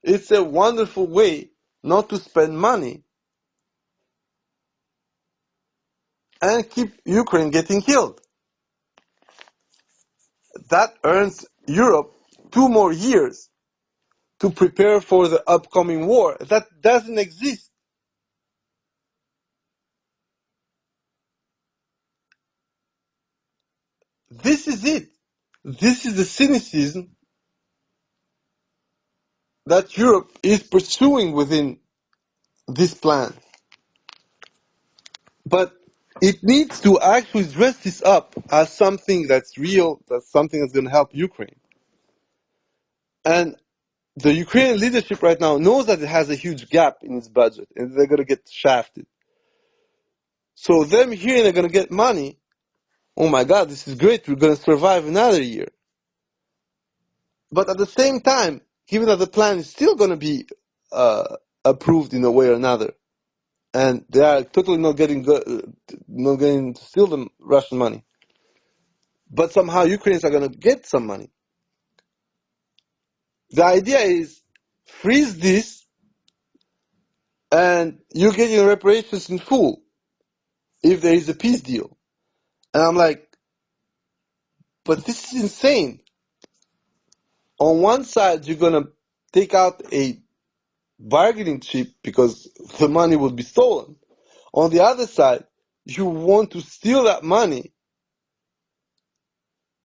It's a wonderful way not to spend money and keep Ukraine getting killed. That earns Europe 2 more years to prepare for the upcoming war. That doesn't exist. This is it. This is the cynicism that Europe is pursuing within this plan. But it needs to actually dress this up as something that's real, that's something that's going to help Ukraine. And the Ukrainian leadership right now knows that it has a huge gap in its budget and they're going to get shafted. So them hearing they're going to get money, oh my God, this is great, we're going to survive another year. But at the same time, given that the plan is still going to be approved in a way or another, and they are totally not getting to steal the Russian money, but somehow Ukrainians are going to get some money. The idea is freeze this, and you're getting reparations in full if there is a peace deal. And I'm like, but this is insane. On one side, you're going to take out a bargaining chip because the money would be stolen. On the other side, you want to steal that money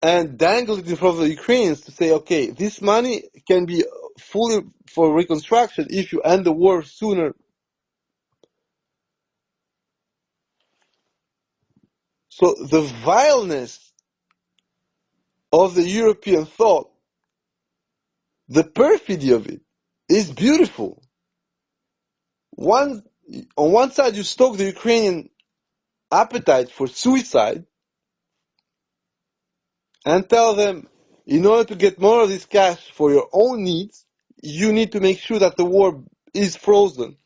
and dangle it in front of the Ukrainians to say, okay, this money can be fully for reconstruction if you end the war sooner. So the vileness of the European thought, the perfidy of it, is beautiful. On one side, you stoke the Ukrainian appetite for suicide and tell them, in order to get more of this cash for your own needs, you need to make sure that the war is frozen.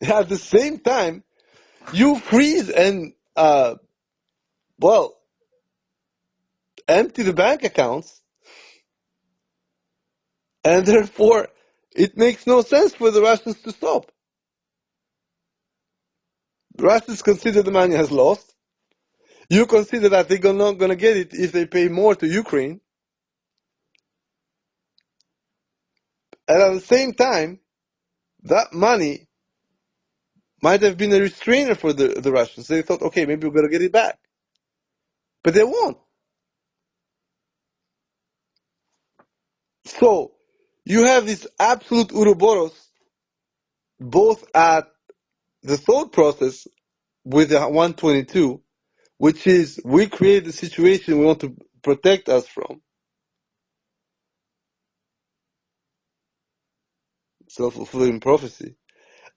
At the same time, you freeze and, empty the bank accounts, and therefore it makes no sense for the Russians to stop. The Russians consider the money as lost. You consider that they're not going to get it if they pay more to Ukraine. And at the same time, that money might have been a restrainer for the Russians. They thought, okay, maybe we're going to get it back. But they won't. So, you have this absolute Ouroboros, both at the thought process with the 122, which is we create the situation we want to protect us from. Self-fulfilling prophecy.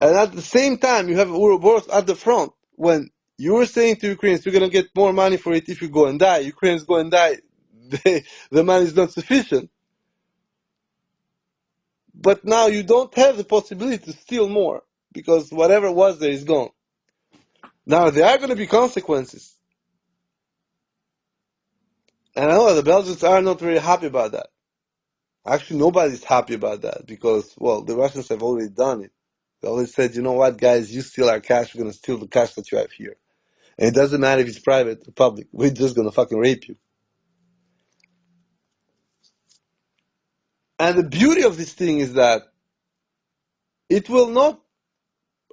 And at the same time, you have Ouroboros at the front. When you were saying to Ukrainians, you're going to get more money for it if you go and die. Ukrainians go and die. The money is not sufficient. But now you don't have the possibility to steal more because whatever was there is gone. Now there are going to be consequences. And I know the Belgians are not very happy about that. Actually, nobody's happy about that because, well, the Russians have already done it. They always said, you know what, guys, you steal our cash, we're going to steal the cash that you have here. And it doesn't matter if it's private or public, we're just going to fucking rape you. And the beauty of this thing is that it will not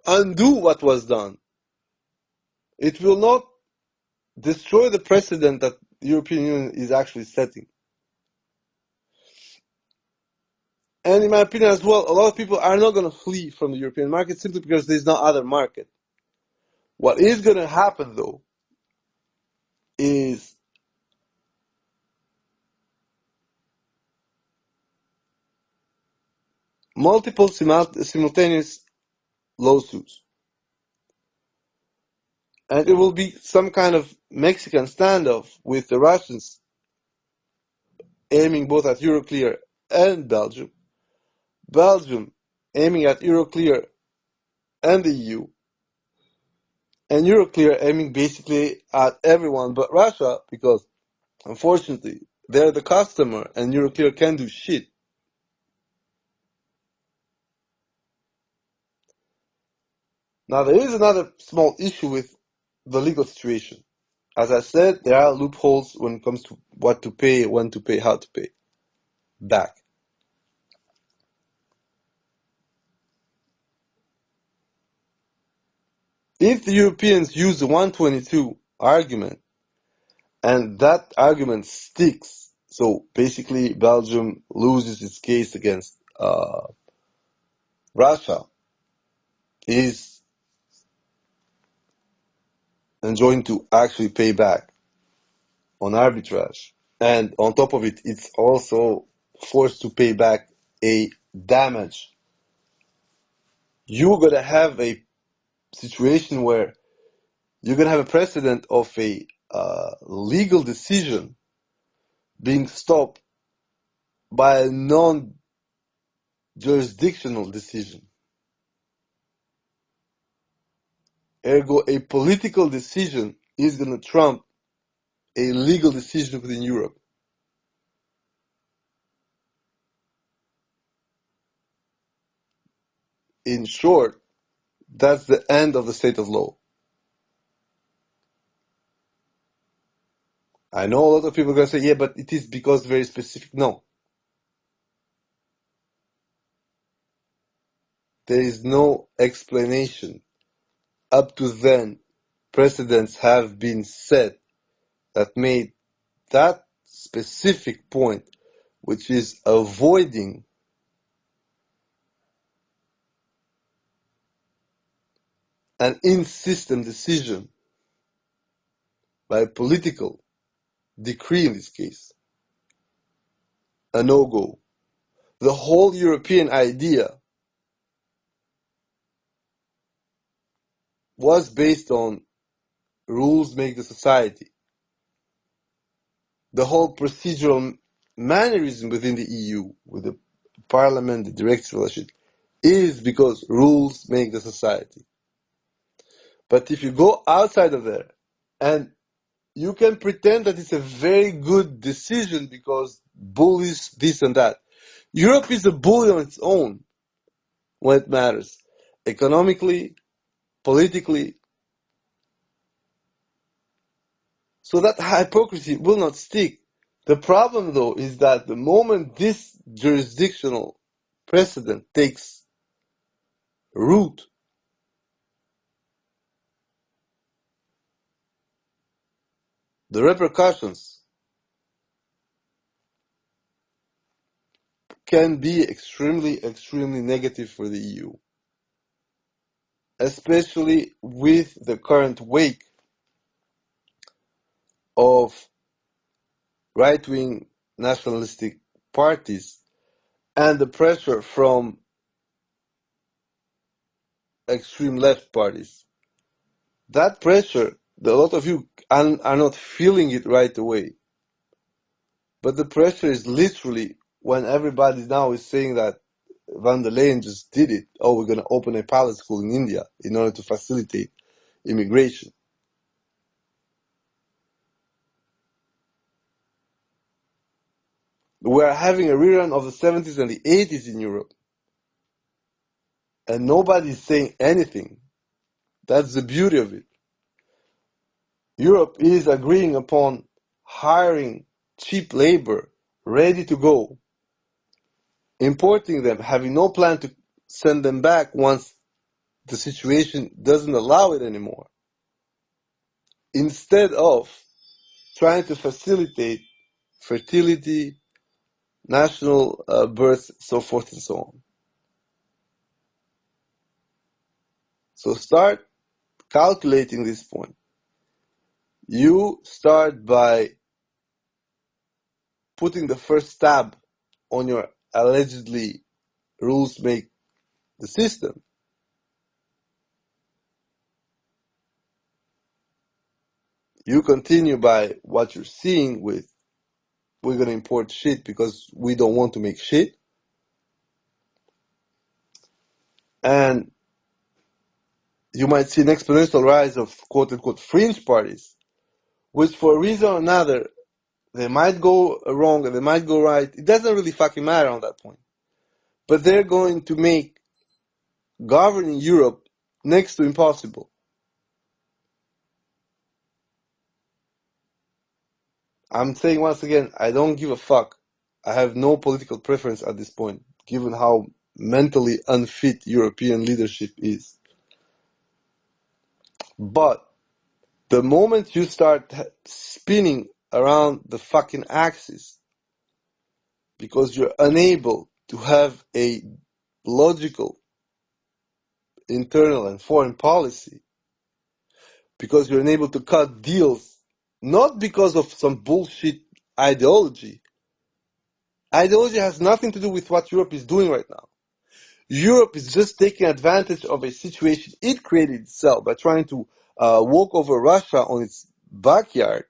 undo what was done. It will not destroy the precedent that the European Union is actually setting. And in my opinion as well, a lot of people are not going to flee from the European market simply because there's no other market. What is going to happen though is multiple simultaneous lawsuits. And it will be some kind of Mexican standoff with the Russians aiming both at Euroclear and Belgium. Belgium aiming at Euroclear and the EU. And Euroclear aiming basically at everyone but Russia, because unfortunately they're the customer and Euroclear can't do shit. Now there is another small issue with the legal situation. As I said, there are loopholes when it comes to what to pay, when to pay, how to pay back. If the Europeans use the 122 argument, and that argument sticks, so basically Belgium loses its case against Russia, is enjoined to actually pay back on arbitrage. And on top of it, it's also forced to pay back a damage. You're going to have a situation where you're going to have a precedent of a legal decision being stopped by a non-jurisdictional decision. Ergo, a political decision is going to trump a legal decision within Europe. In short, that's the end of the state of law. I know a lot of people are going to say, yeah, but it is because very specific. No. There is no explanation. Up to then, precedents have been set that made that specific point, which is avoiding an in-system decision by a political decree in this case, a no-go. The whole European idea was based on rules make the society. The whole procedural mannerism within the EU, with the parliament, the direct relationship, is because rules make the society. But if you go outside of there, and you can pretend that it's a very good decision because bullies this and that. Europe is a bully on its own when it matters. Economically, politically. So that hypocrisy will not stick. The problem, though, is that the moment this jurisdictional precedent takes root, the repercussions can be extremely, extremely negative for the EU, especially with the current wake of right-wing nationalistic parties and the pressure from extreme left parties. That pressure, a lot of you are not feeling it right away. But the pressure is literally when everybody now is saying that Van der Leyen just did it. Oh, we're going to open a pilot school in India in order to facilitate immigration. We're having a rerun of the 70s and the 80s in Europe. And nobody's saying anything. That's the beauty of it. Europe is agreeing upon hiring cheap labor, ready to go, importing them, having no plan to send them back once the situation doesn't allow it anymore, instead of trying to facilitate fertility, national births, so forth and so on. So start calculating this point. You start by putting the first stab on your allegedly rules make the system. You continue by what you're seeing with, we're going to import shit because we don't want to make shit. And you might see an exponential rise of quote-unquote fringe parties, which for a reason or another, they might go wrong and they might go right. It doesn't really fucking matter on that point. But they're going to make governing Europe next to impossible. I'm saying once again, I don't give a fuck. I have no political preference at this point, given how mentally unfit European leadership is. But the moment you start spinning around the fucking axis, because you're unable to have a logical internal and foreign policy, because you're unable to cut deals, not because of some bullshit ideology. Ideology has nothing to do with what Europe is doing right now. Europe is just taking advantage of a situation it created itself by trying to walk over Russia on its backyard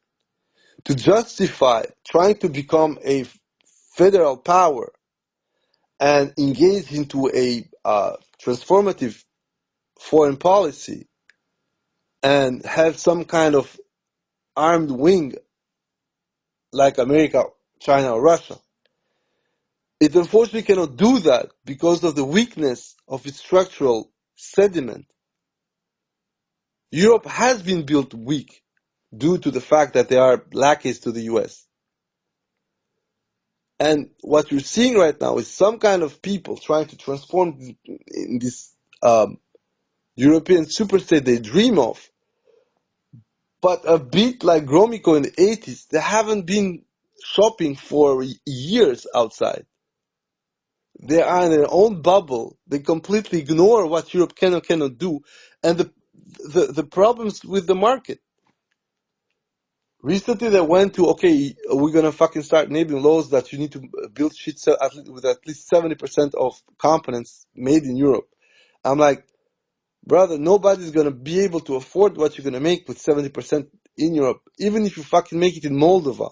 to justify trying to become a federal power and engage into a transformative foreign policy and have some kind of armed wing like America, China, or Russia. It unfortunately cannot do that because of the weakness of its structural sediment. Europe has been built weak due to the fact that they are lackeys to the US. And what you're seeing right now is some kind of people trying to transform in this European superstate they dream of. But a bit like Gromyko in the 80s, they haven't been shopping for years outside. They are in their own bubble. They completely ignore what Europe can or cannot do, and the problems with the market. Recently, they went to, okay, we're gonna fucking start enabling laws that you need to build shit with at least 70% of components made in Europe. I'm like, brother, nobody's gonna be able to afford what you're gonna make with 70% in Europe, even if you fucking make it in Moldova.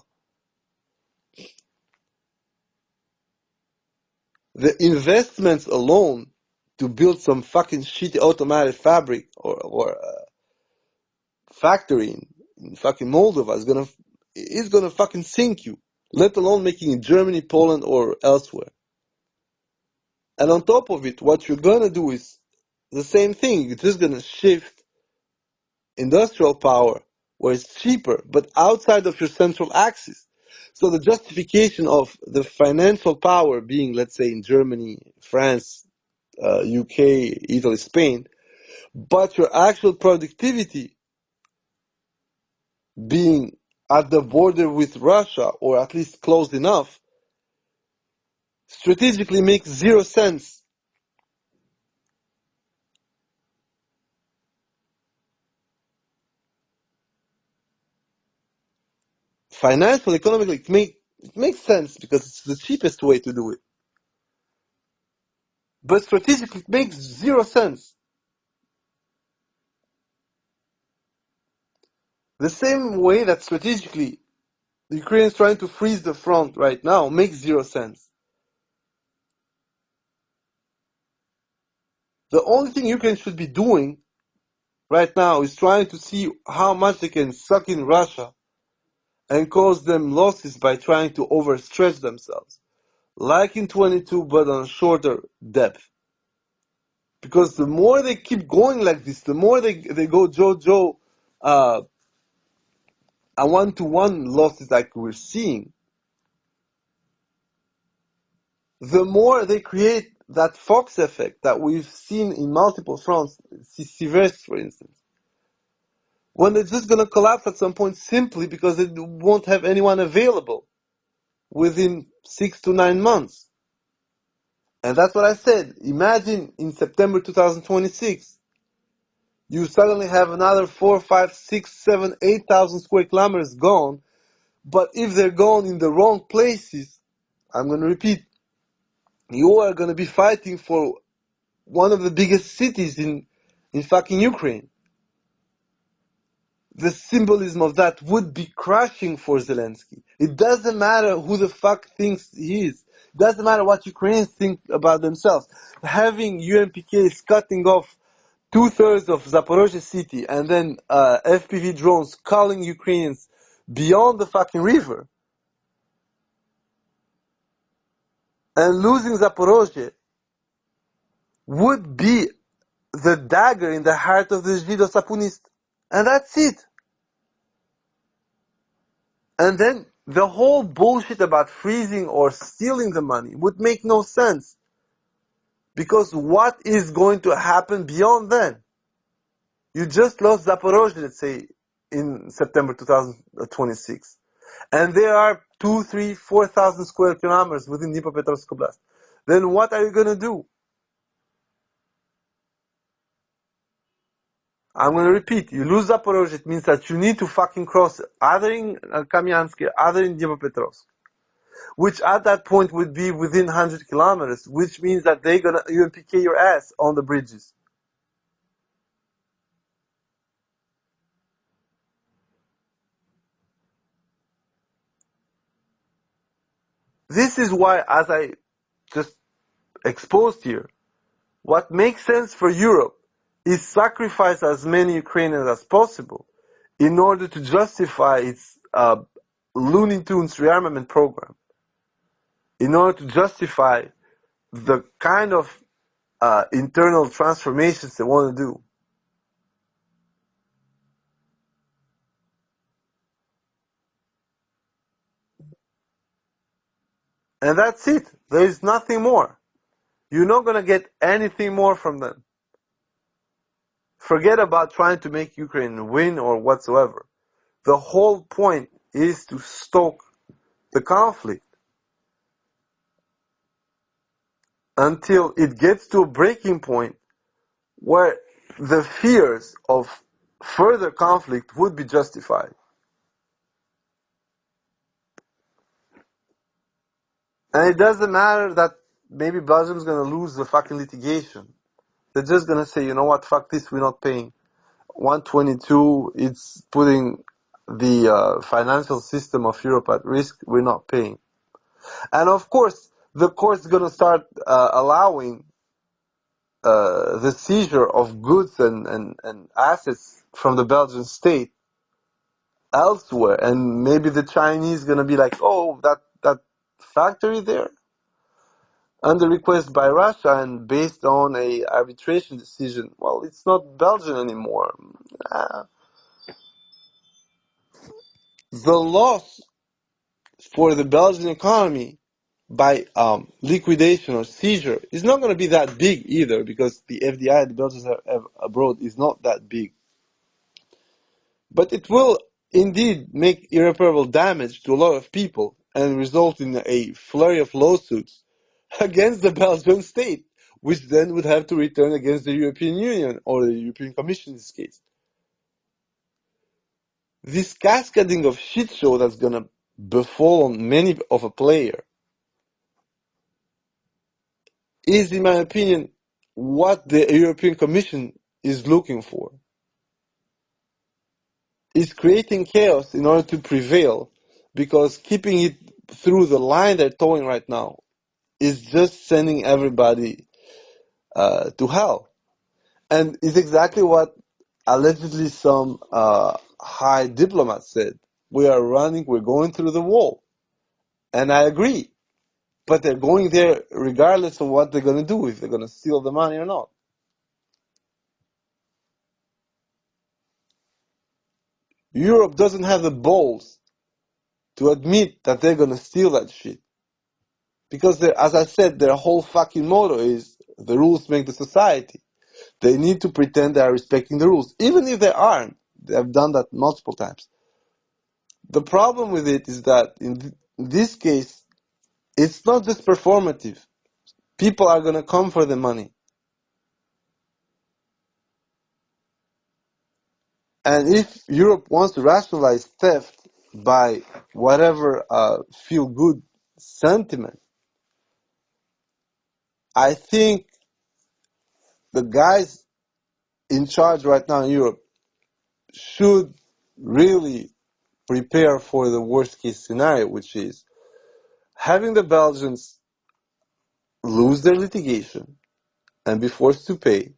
The investments alone to build some fucking shitty automatic fabric or factory in fucking Moldova is gonna fucking sink you, let alone making it in Germany, Poland, or elsewhere. And on top of it, what you're gonna do is the same thing. You're just gonna shift industrial power where it's cheaper, but outside of your central axis. So the justification of the financial power being, let's say, in Germany, France, UK, Italy, Spain, but your actual productivity being at the border with Russia, or at least close enough, strategically makes zero sense. Financially, economically, it makes sense because it's the cheapest way to do it. But strategically, it makes zero sense. The same way that strategically, the Ukrainians trying to freeze the front right now makes zero sense. The only thing Ukraine should be doing right now is trying to see how much they can suck in Russia and cause them losses by trying to overstretch themselves. Like in 22, but on shorter depth. Because the more they keep going like this, the more they go Joe, a one-to-one losses like we're seeing, the more they create that Fox effect that we've seen in multiple fronts, Seizure, for instance, when they're just going to collapse at some point simply because they won't have anyone available within 6 to 9 months. And that's what I said. Imagine in September 2026, you suddenly have another 4, 5, 6, 7, 8,000 square kilometers gone. But if they're gone in the wrong places, I'm going to repeat, you are going to be fighting for one of the biggest cities in fucking Ukraine. the symbolism of that would be crushing for Zelensky. It doesn't matter who the fuck thinks he is. It doesn't matter what Ukrainians think about themselves. Having UNPKs cutting off 2/3 of Zaporozhye city and then FPV drones calling Ukrainians beyond the fucking river and losing Zaporozhye would be the dagger in the heart of the Zhido-Sapunist. And that's it. And then the whole bullshit about freezing or stealing the money would make no sense. Because what is going to happen beyond then? You just lost Zaporozhye, let's say, in September 2026. And there are 2, 3, 4,000 square kilometers within Dnipropetrovsk Oblast. Then what are you going to do? I'm going to repeat. You lose Zaporozhye, it means that you need to fucking cross either in Kamyansky, either in Dnipropetrovsk. Which at that point would be within 100 kilometers, which means that they're going to UNPK your ass on the bridges. This is why, as I just exposed here, what makes sense for Europe is sacrifice as many Ukrainians as possible in order to justify its Looney Tunes rearmament program, in order to justify the kind of internal transformations they want to do. And that's it. There is nothing more. You're not going to get anything more from them. Forget about trying to make Ukraine win or whatsoever. The whole point is to stoke the conflict until it gets to a breaking point where the fears of further conflict would be justified. And it doesn't matter that maybe Belgium's going to lose the fucking litigation. They're just going to say, you know what, fuck this, we're not paying. 122, it's putting the financial system of Europe at risk, we're not paying. And of course, the court's going to start allowing the seizure of goods and assets from the Belgian state elsewhere. And maybe the Chinese going to be like, oh, that factory there, under request by Russia and based on a arbitration decision, well, it's not Belgian anymore. The loss for the Belgian economy by liquidation or seizure is not going to be that big either, because the FDI the Belgians have abroad is not that big. But it will indeed make irreparable damage to a lot of people and result in a flurry of lawsuits against the Belgian state, which then would have to return against the European Union or the European Commission in this case. This cascading of shit show that's going to befall on many of a player is, in my opinion, what the European Commission is looking for. It's creating chaos in order to prevail, because keeping it through the line they're towing right now is just sending everybody to hell. And it's exactly what allegedly some high diplomat said. We're going through the wall. And I agree. But they're going there regardless of what they're going to do, if they're going to steal the money or not. Europe doesn't have the balls to admit that they're going to steal that shit. Because, as I said, their whole fucking motto is the rules make the society. They need to pretend they are respecting the rules, even if they aren't. They have done that multiple times. The problem with it is that in this case, it's not just performative. People are going to come for the money. And if Europe wants to rationalize theft by whatever feel-good sentiment, I think the guys in charge right now in Europe should really prepare for the worst case scenario, which is having the Belgians lose their litigation and be forced to pay,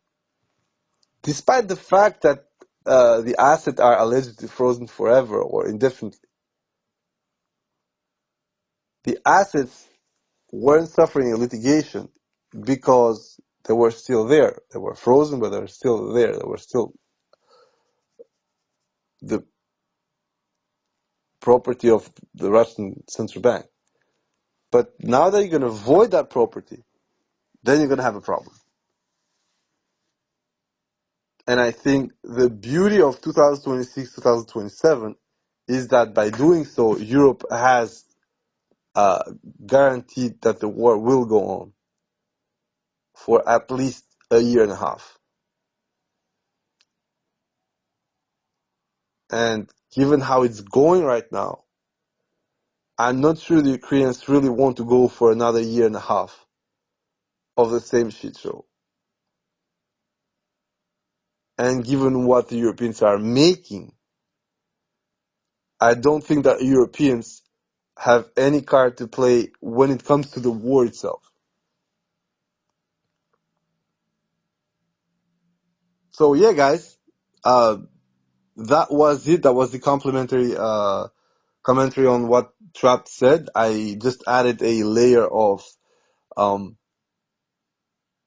despite the fact that the assets are allegedly frozen forever or indefinitely. The assets weren't suffering a litigation because they were still there. They were frozen, but they were still there. They were still the property of the Russian central bank. But now that you're going to void that property, then you're going to have a problem. And I think the beauty of 2026, 2027 is that by doing so, Europe has guaranteed that the war will go on for at least a year and a half. And given how it's going right now, I'm not sure the Ukrainians really want to go for another year and a half of the same shit show. And given what the Europeans are making, I don't think that Europeans have any card to play when it comes to the war itself. So yeah, guys, that was it. That was the complimentary commentary on what Trapp said. I just added a layer of,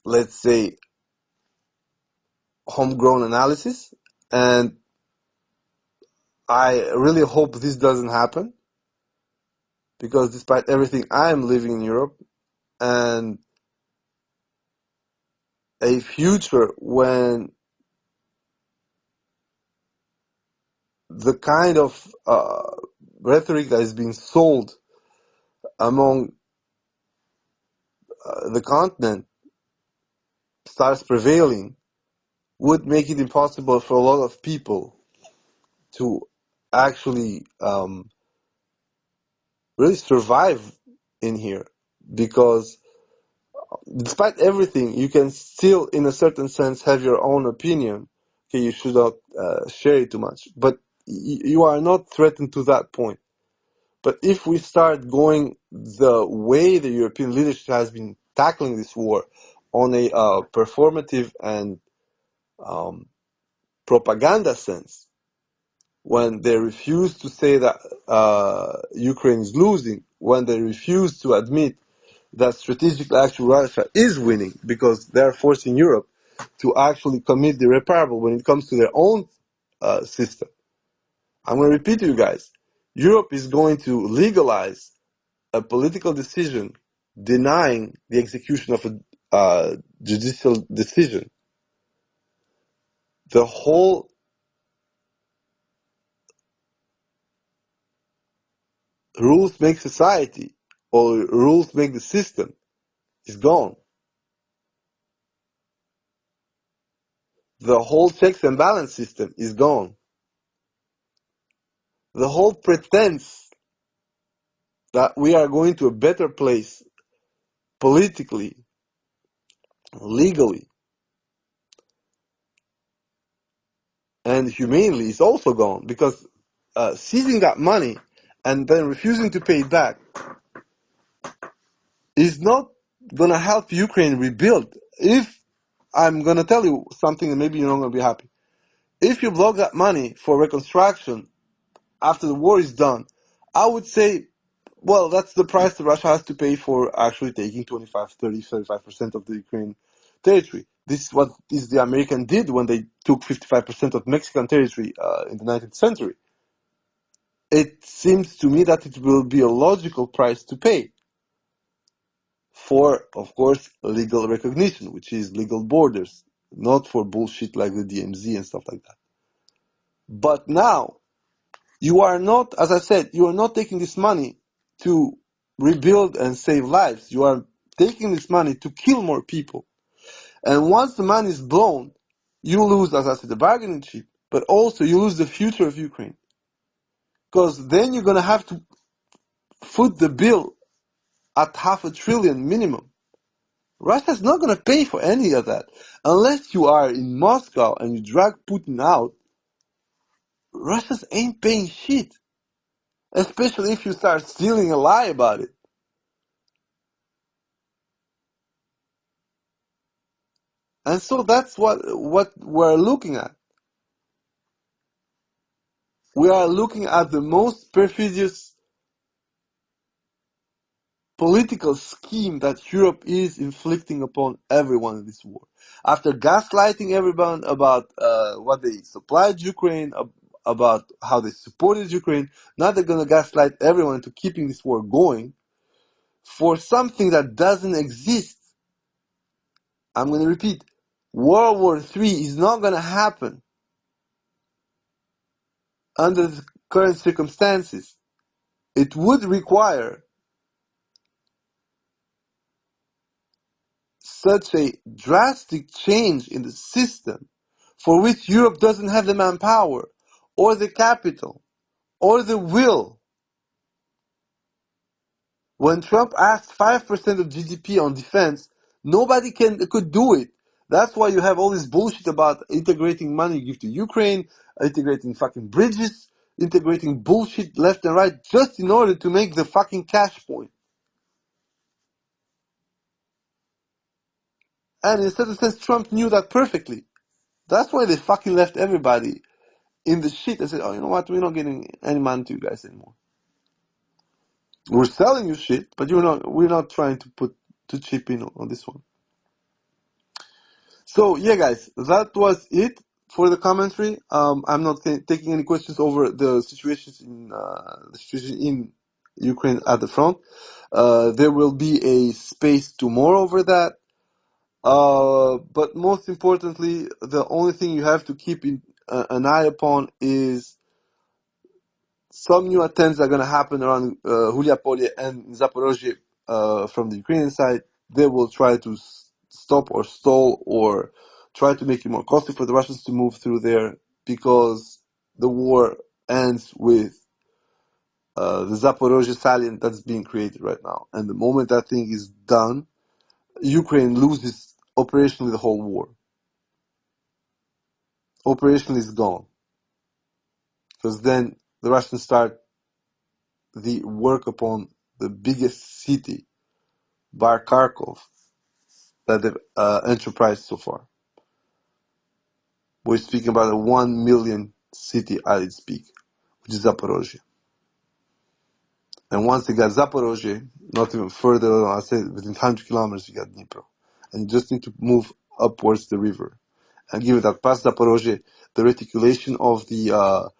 let's say, homegrown analysis, and I really hope this doesn't happen, because despite everything, I am living in Europe, and a future when the kind of rhetoric that is being sold among the continent starts prevailing would make it impossible for a lot of people to actually really survive in here, because despite everything, you can still, in a certain sense, have your own opinion. Okay, you should not share it too much, but you are not threatened to that point. But if we start going the way the European leadership has been tackling this war, on a performative and propaganda sense, when they refuse to say that Ukraine is losing, when they refuse to admit that strategically actually Russia is winning because they're forcing Europe to actually commit the irreparable when it comes to their own system. I'm going to repeat to you guys, Europe is going to legalize a political decision denying the execution of a judicial decision. The whole rules make society, or rules make the system, is gone. The whole checks and balance system is gone. The whole pretense that we are going to a better place politically, legally, and humanely is also gone, because seizing that money and then refusing to pay it back is not going to help Ukraine rebuild. If I'm going to tell you something and maybe you're not going to be happy. If you block that money for reconstruction after the war is done, I would say, well, that's the price that Russia has to pay for actually taking 25, 30, 35% of the Ukraine territory. This is what the American did when they took 55% of Mexican territory in the 19th century. It seems to me that it will be a logical price to pay for, of course, legal recognition, which is legal borders, not for bullshit like the DMZ and stuff like that. But now, you are not, as I said, you are not taking this money to rebuild and save lives. You are taking this money to kill more people. And once the money is blown, you lose, as I said, the bargaining chip, but also you lose the future of Ukraine. Because then you're going to have to foot the bill at $500 billion minimum. Russia's not going to pay for any of that. Unless you are in Moscow and you drag Putin out, Russians ain't paying shit. Especially if you start stealing a lie about it. And so that's what we're looking at. We are looking at the most perfidious political scheme that Europe is inflicting upon everyone in this war. After gaslighting everyone about what they supplied Ukraine, about how they supported Ukraine, now they're going to gaslight everyone into keeping this war going for something that doesn't exist. I'm going to repeat, World War III is not going to happen under the current circumstances. It would require such a drastic change in the system for which Europe doesn't have the manpower or the capital or the will. When Trump asked 5% of GDP on defense, nobody could do it. That's why you have all this bullshit about integrating money you give to Ukraine, integrating fucking bridges, integrating bullshit left and right just in order to make the fucking cash point. And in a certain sense, Trump knew that perfectly. That's why they fucking left everybody in the shit and said, oh, you know what, we're not getting any money to you guys anymore. We're selling you shit, but we're not trying to chip in on this one. So yeah, guys, that was it for the commentary. I'm not taking any questions over the situation in Ukraine at the front. There will be a space tomorrow over that. But most importantly, the only thing you have to keep an eye upon is some new attempts are going to happen around Hulia-Polye and Zaporozhye from the Ukrainian side. They will try to stop or stall or try to make it more costly for the Russians to move through there, because the war ends with the Zaporozhye salient that's being created right now. And the moment that thing is done, Ukraine loses operationally the whole war. Operationally is gone. Because then the Russians start the work upon the biggest city, Bar Kharkov, that they've enterprised so far. We're speaking about a 1 million city at its peak, which is Zaporozhye. And once they got Zaporozhye, not even further, I say within 100 kilometers, you got Dnipro. And you just need to move upwards the river. And given that past Zaporozhye, the reticulation of the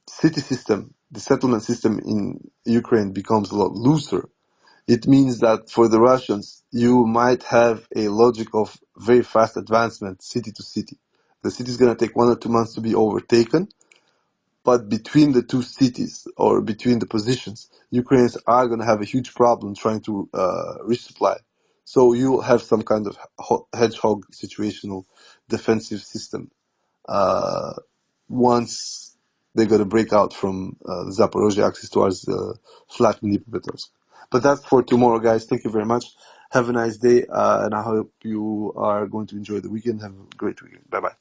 city system, the settlement system in Ukraine becomes a lot looser. It means that for the Russians, you might have a logic of very fast advancement city to city. The city is going to take 1 or 2 months to be overtaken, but between the two cities or between the positions, Ukrainians are going to have a huge problem trying to resupply. So you have some kind of hedgehog situational defensive system once they're going to break out from the Zaporozhye axis towards the flat Dnipropetrovsk. But that's for tomorrow, guys. Thank you very much. Have a nice day, and I hope you are going to enjoy the weekend. Have a great weekend. Bye-bye.